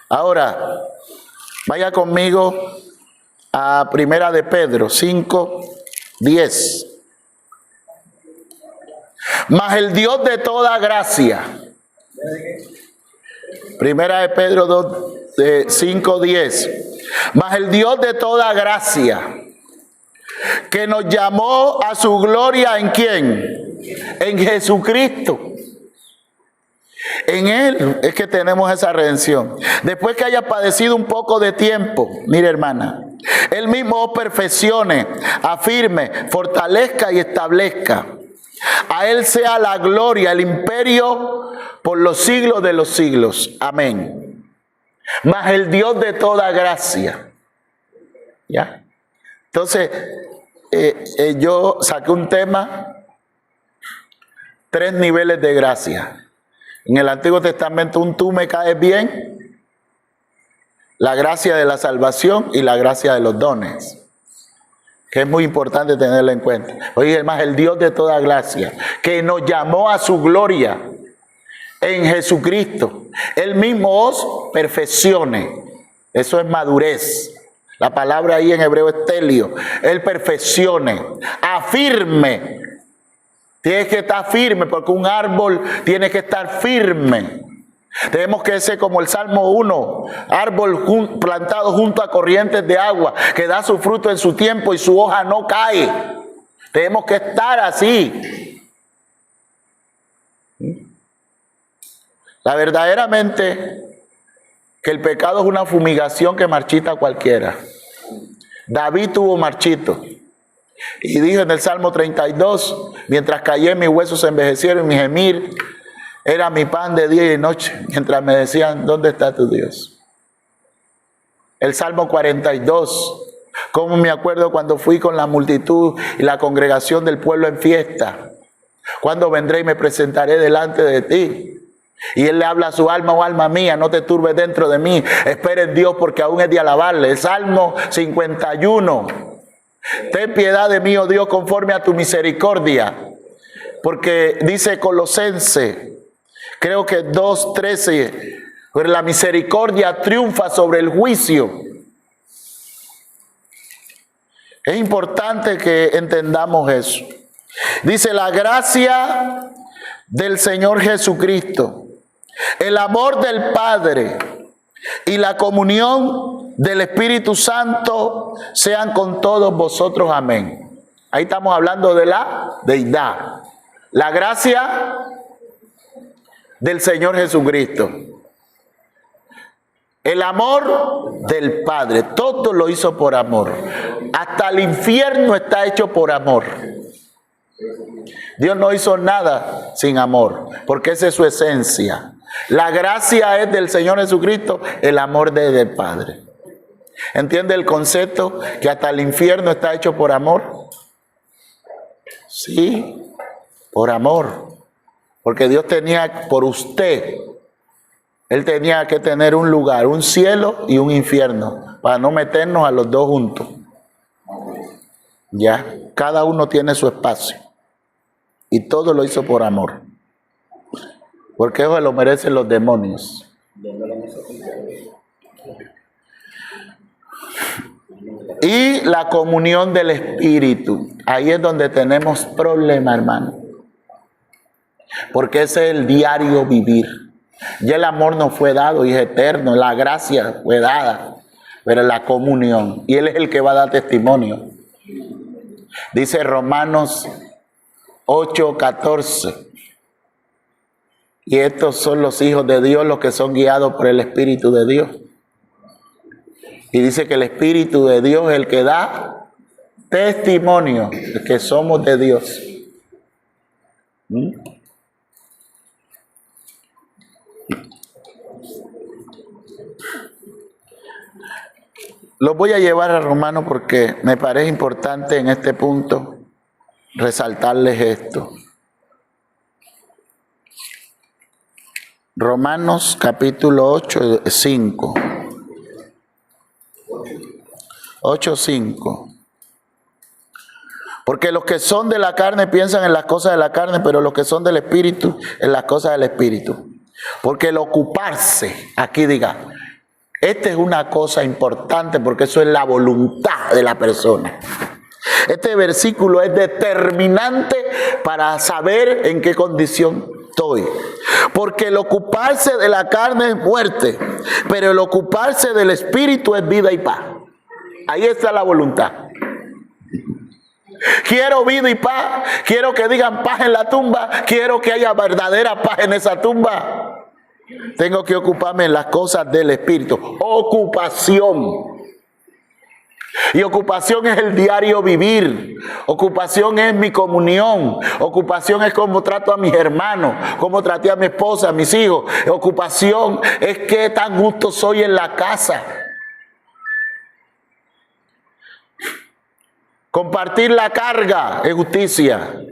Ahora, vaya conmigo a Primera de Pedro 5:10. Mas el Dios de toda gracia. Primera de Pedro 5:10. Mas el Dios de toda gracia, que nos llamó a su gloria, ¿en quién? En Jesucristo. En Él es que tenemos esa redención. Después que haya padecido un poco de tiempo, mire hermana, Él mismo os perfeccione, afirme, fortalezca y establezca. A Él sea la gloria, el imperio por los siglos de los siglos. Amén. Mas el Dios de toda gracia. ¿Ya? Entonces, yo saqué un tema, 3 niveles de gracia. En el Antiguo Testamento, un tú me caes bien, la gracia de la salvación y la gracia de los dones, que es muy importante tenerlo en cuenta. Oye, además, el Dios de toda gracia, que nos llamó a su gloria en Jesucristo, Él mismo os perfeccione. Eso es madurez. La palabra ahí en hebreo es telio. Él perfeccione, afirme. Tienes que estar firme, porque un árbol tiene que estar firme. Tenemos que ser como el Salmo 1, árbol plantado junto a corrientes de agua, que da su fruto en su tiempo y su hoja no cae. Tenemos que estar así. La verdaderamente que el pecado es una fumigación que marchita a cualquiera. David tuvo marchito. Y dijo en el Salmo 32, mientras callé mis huesos se envejecieron y mi gemir era mi pan de día y de noche, mientras me decían, ¿dónde está tu Dios? El Salmo 42, cómo me acuerdo cuando fui con la multitud y la congregación del pueblo en fiesta. Cuando vendré y me presentaré delante de ti. Y él le habla a su alma, oh alma mía, no te turbes dentro de mí, espera en Dios porque aún es de alabarle. El Salmo 51, ten piedad de mí, oh Dios, conforme a tu misericordia. Porque dice Colosense, creo que 2:13, pero la misericordia triunfa sobre el juicio. Es importante que entendamos eso. Dice la gracia del Señor Jesucristo, el amor del Padre y la comunión del Espíritu Santo sean con todos vosotros. Amén. Ahí estamos hablando de la deidad. La gracia del Señor Jesucristo. El amor del Padre. Todo lo hizo por amor. Hasta el infierno está hecho por amor. Dios no hizo nada sin amor, porque esa es su esencia. La gracia es del Señor Jesucristo, el amor del Padre. ¿Entiende el concepto que hasta el infierno está hecho por amor? Sí, por amor. Porque Dios tenía por usted, Él tenía que tener un lugar, un cielo y un infierno, para no meternos a los dos juntos. Ya, cada uno tiene su espacio. Y todo lo hizo por amor. Porque eso lo merecen los demonios. Y la comunión del Espíritu. Ahí es donde tenemos problema, hermano. Porque ese es el diario vivir. Ya el amor nos fue dado y es eterno. La gracia fue dada. Pero la comunión. Y Él es el que va a dar testimonio. Dice Romanos 8:14. Y estos son los hijos de Dios, los que son guiados por el Espíritu de Dios. Y dice que el Espíritu de Dios es el que da testimonio de que somos de Dios. Los voy a llevar a Romanos porque me parece importante en este punto resaltarles esto. Romanos capítulo 8, 5. 8:5. Porque los que son de la carne piensan en las cosas de la carne, pero los que son del Espíritu en las cosas del Espíritu. Porque el ocuparse, aquí diga, esta es una cosa importante porque eso es la voluntad de la persona. Este versículo es determinante para saber en qué condición estoy. Porque el ocuparse de la carne es muerte, pero el ocuparse del Espíritu es vida y paz. Ahí está la voluntad. Quiero vida y paz, quiero que digan paz en la tumba, quiero que haya verdadera paz en esa tumba. Tengo que ocuparme en las cosas del Espíritu. Ocupación. Y ocupación es el diario vivir. Ocupación es mi comunión. Ocupación es cómo trato a mis hermanos, cómo traté a mi esposa, a mis hijos. Ocupación es qué tan justo soy en la casa. Compartir la carga es justicia.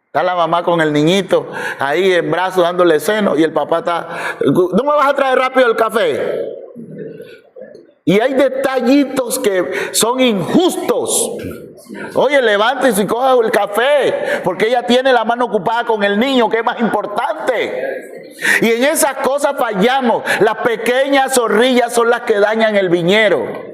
Está la mamá con el niñito ahí en brazos dándole seno y el papá está, ¿no me vas a traer rápido el café? Y hay detallitos que son injustos. Oye, levántese y coja el café, porque ella tiene la mano ocupada con el niño, que es más importante. Y en esas cosas fallamos. Las pequeñas zorrillas son las que dañan el viñero.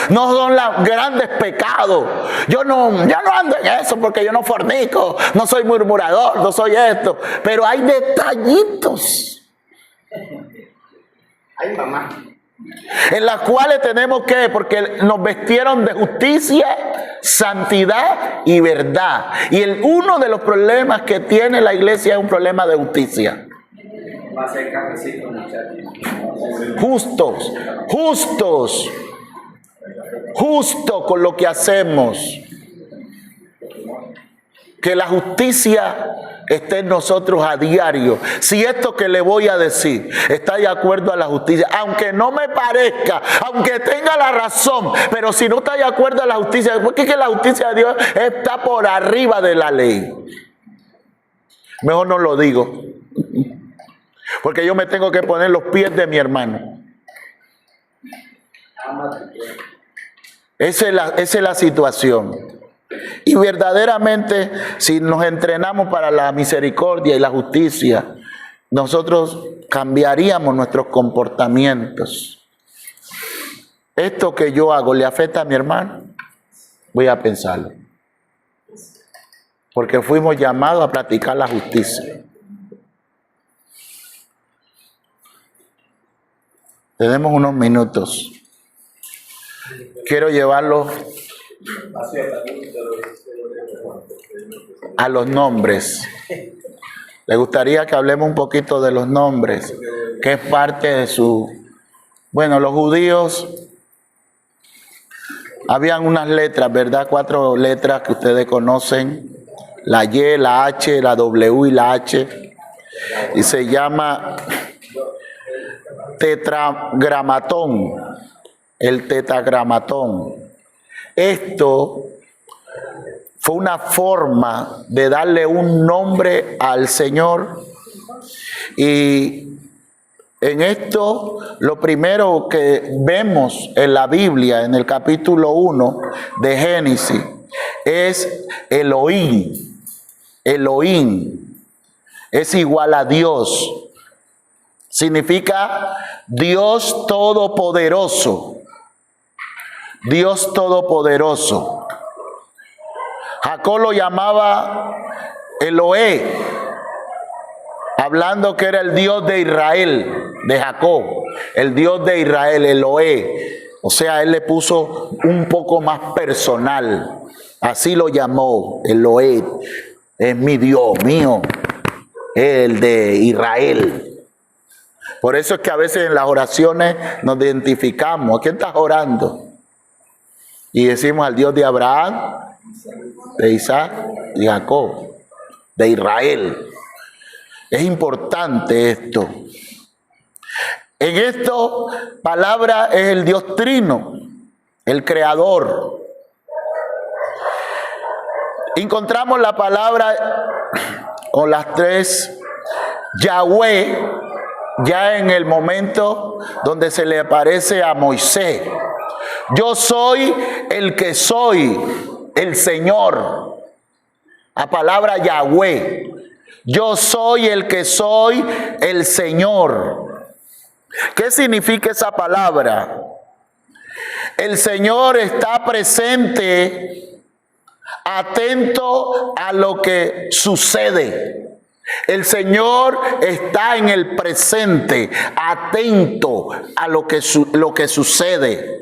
No son los grandes pecados. Yo no ando en eso porque yo no fornico, no soy murmurador, no soy esto. Pero hay detallitos. Ay, mamá. En las cuales tenemos que, porque nos vestieron de justicia, santidad y verdad. Y uno de los problemas que tiene la iglesia es un problema de justicia. Justos, justos con lo que hacemos. Que la justicia esté en nosotros a diario. Si esto que le voy a decir está de acuerdo a la justicia, aunque no me parezca, aunque tenga la razón, pero si no está de acuerdo a la justicia, porque es que la justicia de Dios está por arriba de la ley. Mejor no lo digo, porque yo me tengo que poner los pies de mi hermano. Esa es la situación. Y verdaderamente, si nos entrenamos para la misericordia y la justicia, nosotros cambiaríamos nuestros comportamientos. ¿Esto que yo hago le afecta a mi hermano? Voy a pensarlo. Porque fuimos llamados a practicar la justicia. Tenemos unos minutos. Quiero llevarlo a los nombres. Le gustaría que hablemos un poquito de los nombres, que es parte de su... Bueno, los judíos, habían unas letras, ¿verdad? 4 letras que ustedes conocen, la Y, la H, la W y la H, y se llama tetragramatón, el tetragramatón. Esto fue una forma de darle un nombre al Señor. Y en esto, lo primero que vemos en la Biblia, en el capítulo 1 de Génesis, es Elohim. Elohim es igual a Dios. Significa Dios Todopoderoso. Dios Todopoderoso. Jacob lo llamaba Eloé, hablando que era el Dios de Israel, de Jacob, el Dios de Israel, Eloé. O sea, él le puso un poco más personal. Así lo llamó, Eloé. Es mi Dios, mío, el de Israel. Por eso es que a veces en las oraciones nos identificamos. ¿A quién estás orando? Y decimos al Dios de Abraham, de Isaac y Jacob, de Israel. Es importante esto. En esto, palabra es el Dios Trino, el Creador. Encontramos la palabra o las 3 Yahweh ya en el momento donde se le aparece a Moisés. Yo soy el que soy, el Señor. La palabra Yahweh. Yo soy el que soy, el Señor. ¿Qué significa esa palabra? El Señor está presente, atento a lo que sucede. El Señor está en el presente, atento a lo que sucede.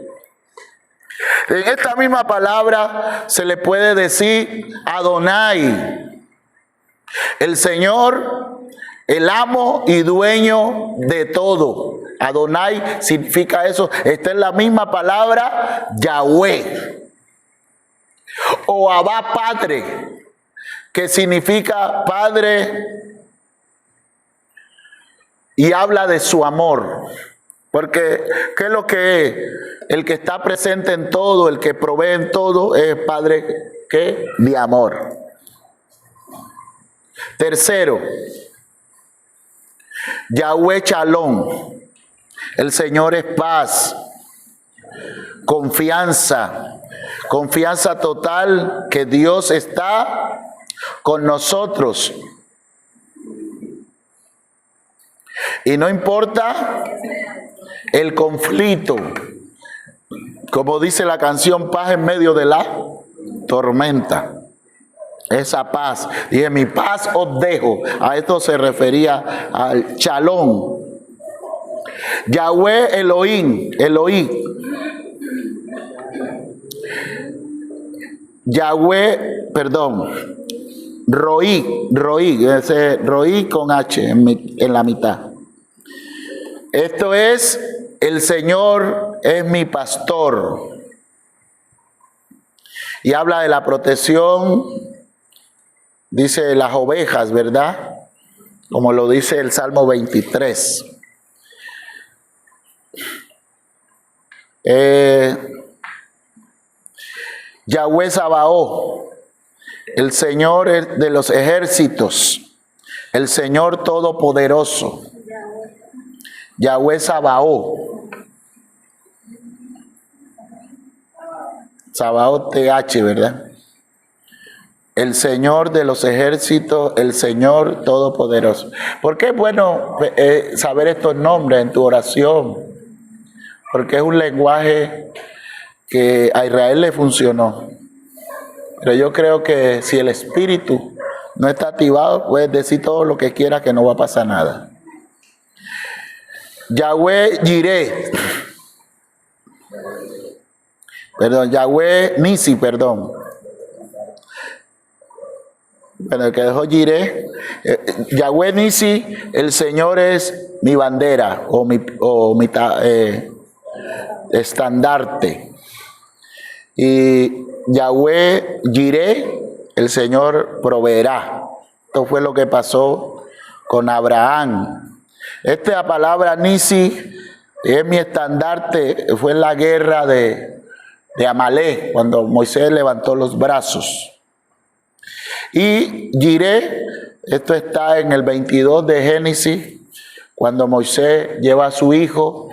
En esta misma palabra se le puede decir Adonai, el Señor, el amo y dueño de todo. Adonai significa eso. Esta es la misma palabra Yahweh. O Abba, Padre, que significa Padre y habla de su amor. Porque, ¿qué es lo que es? El que está presente en todo, el que provee en todo, es Padre, ¿qué? De amor. Tercero, Yahweh Shalom. El Señor es paz, confianza total que Dios está con nosotros. Y no importa el conflicto, como dice la canción, paz en medio de la tormenta. Esa paz, dije, mi paz os dejo. A esto se refería al Shalom. Yahweh Elohim. Yahweh, perdón, Roí, ese Roí con H en la mitad. Esto es, el Señor es mi pastor. Y habla de la protección, dice las ovejas, ¿verdad? Como lo dice el Salmo 23. Yahweh Sabaoth, el Señor de los ejércitos, el Señor todopoderoso. Yahweh Sabaoth. Sabaoth TH, ¿verdad? El Señor de los ejércitos, el Señor todopoderoso. ¿Por qué es bueno saber estos nombres en tu oración? Porque es un lenguaje que a Israel le funcionó. Pero yo creo que si el espíritu no está activado, puedes decir todo lo que quieras que no va a pasar nada. Yahweh Jireh. Perdón, Yahweh Nisi, perdón. Bueno, el que dejó Jireh. Yahweh Nisi, el Señor es mi bandera o mi estandarte. Y Yahweh Jireh, el Señor proveerá. Esto fue lo que pasó con Abraham. Esta palabra Nisi es mi estandarte, fue en la guerra de Amalek, cuando Moisés levantó los brazos. Y Jireh, esto está en el 22 de Génesis, cuando Moisés lleva a su hijo,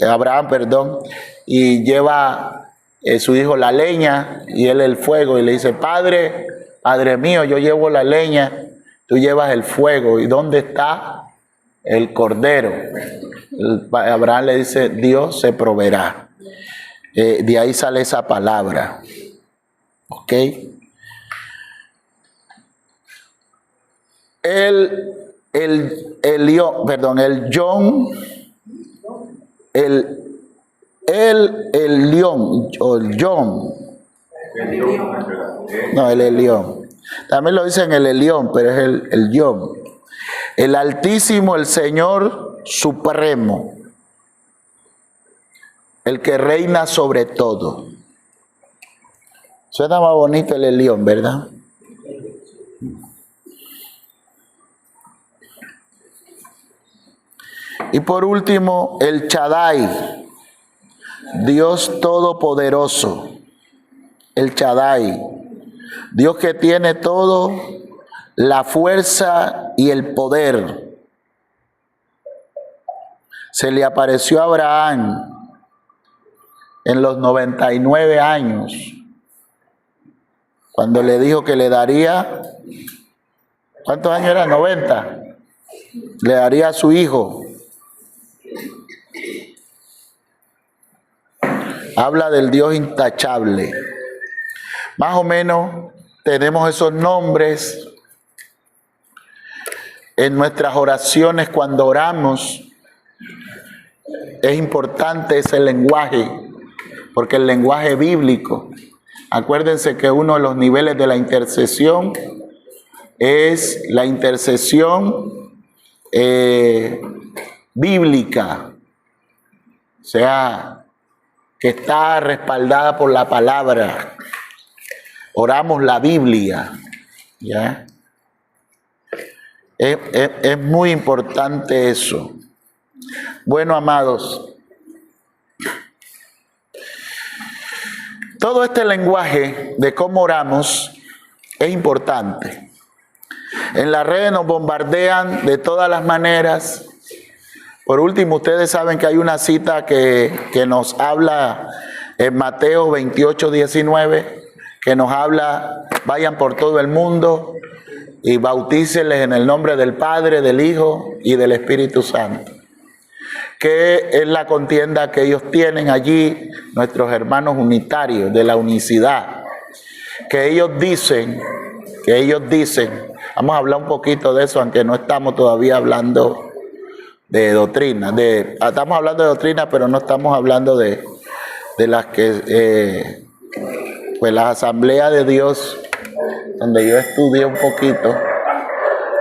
Abraham, perdón, y lleva su hijo la leña y él el fuego, y le dice: Padre mío, yo llevo la leña, tú llevas el fuego, ¿y dónde está el cordero? Abraham le dice: Dios se proveerá. De ahí sale esa palabra. ¿Ok? El Elión. También lo dicen el Elión, pero es el Yom. El Altísimo, el Señor Supremo, el que reina sobre todo. Suena más bonito el Elión, ¿verdad? Y por último, el Shaddai, Dios Todopoderoso. El Shaddai, Dios que tiene todo, la fuerza y el poder. Se le apareció a Abraham en los 99 años, cuando le dijo que le daría, ¿cuántos años era? 90. Le daría a su hijo. Habla del Dios intachable. Más o menos tenemos esos nombres en nuestras oraciones cuando oramos. Es importante ese lenguaje, porque el lenguaje bíblico, acuérdense que uno de los niveles de la intercesión es la intercesión bíblica, o sea, que está respaldada por la palabra. Oramos la Biblia, ¿ya? Es muy importante eso. Bueno, amados, todo este lenguaje de cómo oramos es importante. En las redes nos bombardean de todas las maneras. Por último, ustedes saben que hay una cita que nos habla en Mateo 28, 19, que nos habla: vayan por todo el mundo y bautícenles en el nombre del Padre, del Hijo y del Espíritu Santo. Que es la contienda que ellos tienen allí, nuestros hermanos unitarios de la unicidad. Que ellos dicen, vamos a hablar un poquito de eso, aunque no estamos todavía hablando de doctrina. Estamos hablando de doctrina, pero no estamos hablando de las que pues la Asamblea de Dios, donde yo estudié un poquito,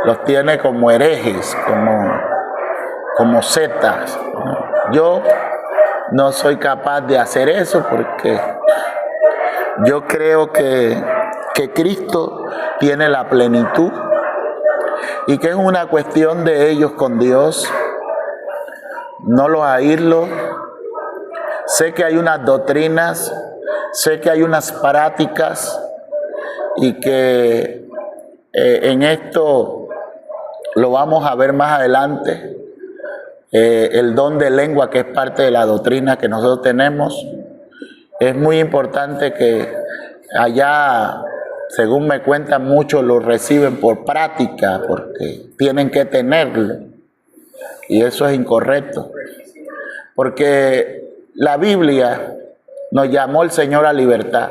los tiene como herejes, como setas. Yo no soy capaz de hacer eso porque yo creo que Cristo tiene la plenitud y que es una cuestión de ellos con Dios, no los aírlos. Sé que hay unas doctrinas, sé que hay unas prácticas y que en esto lo vamos a ver más adelante. El don de lengua, que es parte de la doctrina que nosotros tenemos, es muy importante que allá, según me cuentan, muchos lo reciben por práctica, porque tienen que tenerlo, y eso es incorrecto, porque la Biblia nos llamó el Señor a libertad,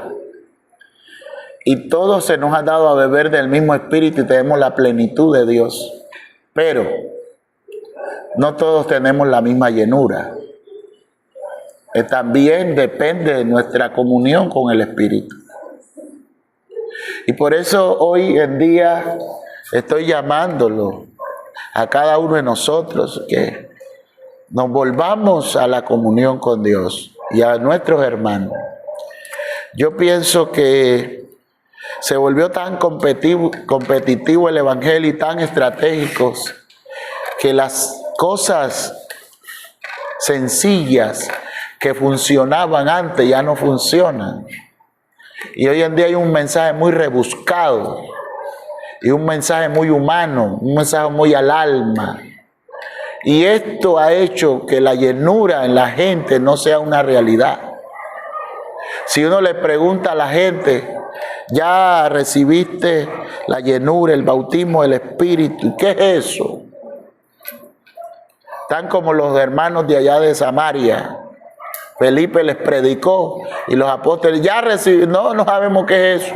y todos se nos ha dado a beber del mismo Espíritu y tenemos la plenitud de Dios, pero no todos tenemos la misma llenura. También depende de nuestra comunión con el Espíritu. Y por eso hoy en día estoy llamándolo a cada uno de nosotros que nos volvamos a la comunión con Dios y a nuestros hermanos. Yo pienso que se volvió tan competitivo el Evangelio y tan estratégicos que las cosas sencillas que funcionaban antes ya no funcionan. Y hoy en día hay un mensaje muy rebuscado y un mensaje muy humano, un mensaje muy al alma. Y esto ha hecho que la llenura en la gente no sea una realidad. Si uno le pregunta a la gente, ¿ya recibiste la llenura, el bautismo del Espíritu? ¿Qué es eso? Tan como los hermanos de allá de Samaria. Felipe les predicó y los apóstoles ya recibieron. No sabemos qué es eso.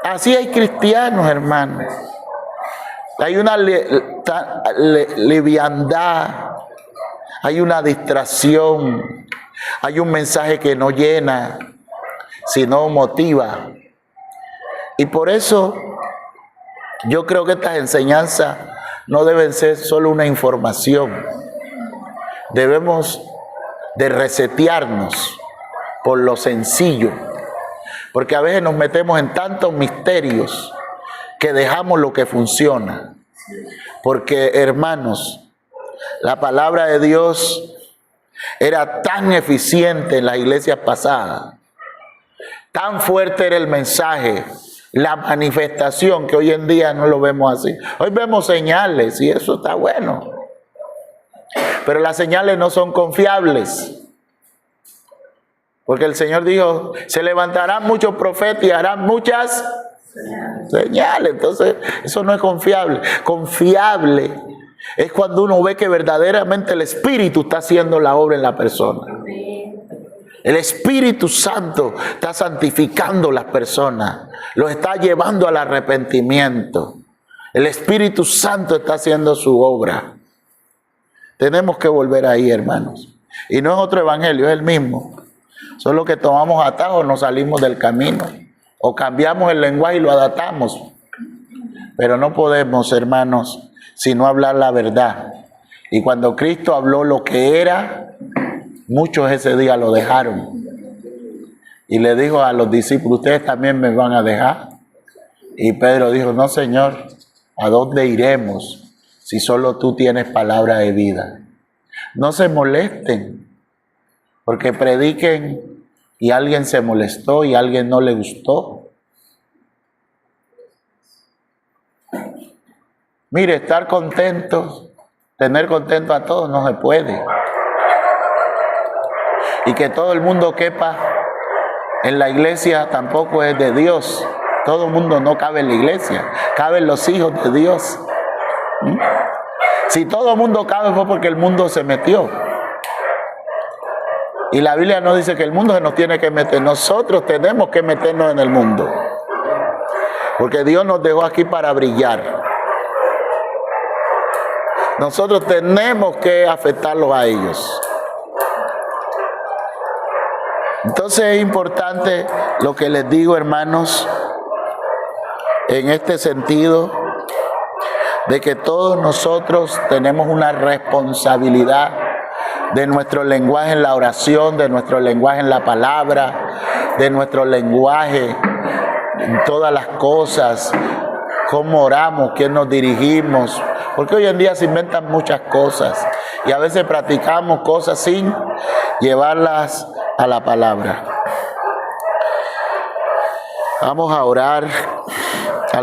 Así hay cristianos, hermanos. Hay una liviandad, hay una distracción, hay un mensaje que no llena, sino motiva. Y por eso yo creo que estas enseñanzas no deben ser solo una información. Debemos de resetearnos por lo sencillo, porque a veces nos metemos en tantos misterios que dejamos lo que funciona. Porque, hermanos, la palabra de Dios era tan eficiente en las iglesias pasadas, tan fuerte era el mensaje, la manifestación, que hoy en día no lo vemos así. Hoy vemos señales y eso está bueno, pero las señales no son confiables, porque el Señor dijo, se levantarán muchos profetas y harán muchas señales. Entonces eso no es confiable. Confiable es cuando uno ve que verdaderamente el Espíritu está haciendo la obra en la persona. El Espíritu Santo está santificando las personas, los está llevando al arrepentimiento. El Espíritu Santo está haciendo su obra. Tenemos que volver ahí, hermanos. Y no es otro evangelio, es el mismo. Solo que tomamos atajos, nos salimos del camino. O cambiamos el lenguaje y lo adaptamos. Pero no podemos, hermanos, sino hablar la verdad. Y cuando Cristo habló lo que era, muchos ese día lo dejaron. Y le dijo a los discípulos, ¿ustedes también me van a dejar? Y Pedro dijo, no, Señor, ¿a dónde iremos si solo tú tienes palabra de vida? No se molesten, porque prediquen y alguien se molestó y a alguien no le gustó. Mire, estar contentos, tener contento a todos no se puede. Y que todo el mundo quepa en la iglesia tampoco es de Dios. Todo el mundo no cabe en la iglesia, caben los hijos de Dios. Si todo el mundo cabe fue porque el mundo se metió. Y la Biblia no dice que el mundo se nos tiene que meter. Nosotros tenemos que meternos en el mundo. Porque Dios nos dejó aquí para brillar. Nosotros tenemos que afectarlos a ellos. Entonces es importante lo que les digo, hermanos, en este sentido, de que todos nosotros tenemos una responsabilidad de nuestro lenguaje en la oración, de nuestro lenguaje en la palabra, de nuestro lenguaje en todas las cosas, cómo oramos, quién nos dirigimos, porque hoy en día se inventan muchas cosas y a veces practicamos cosas sin llevarlas a la palabra. Vamos a orar.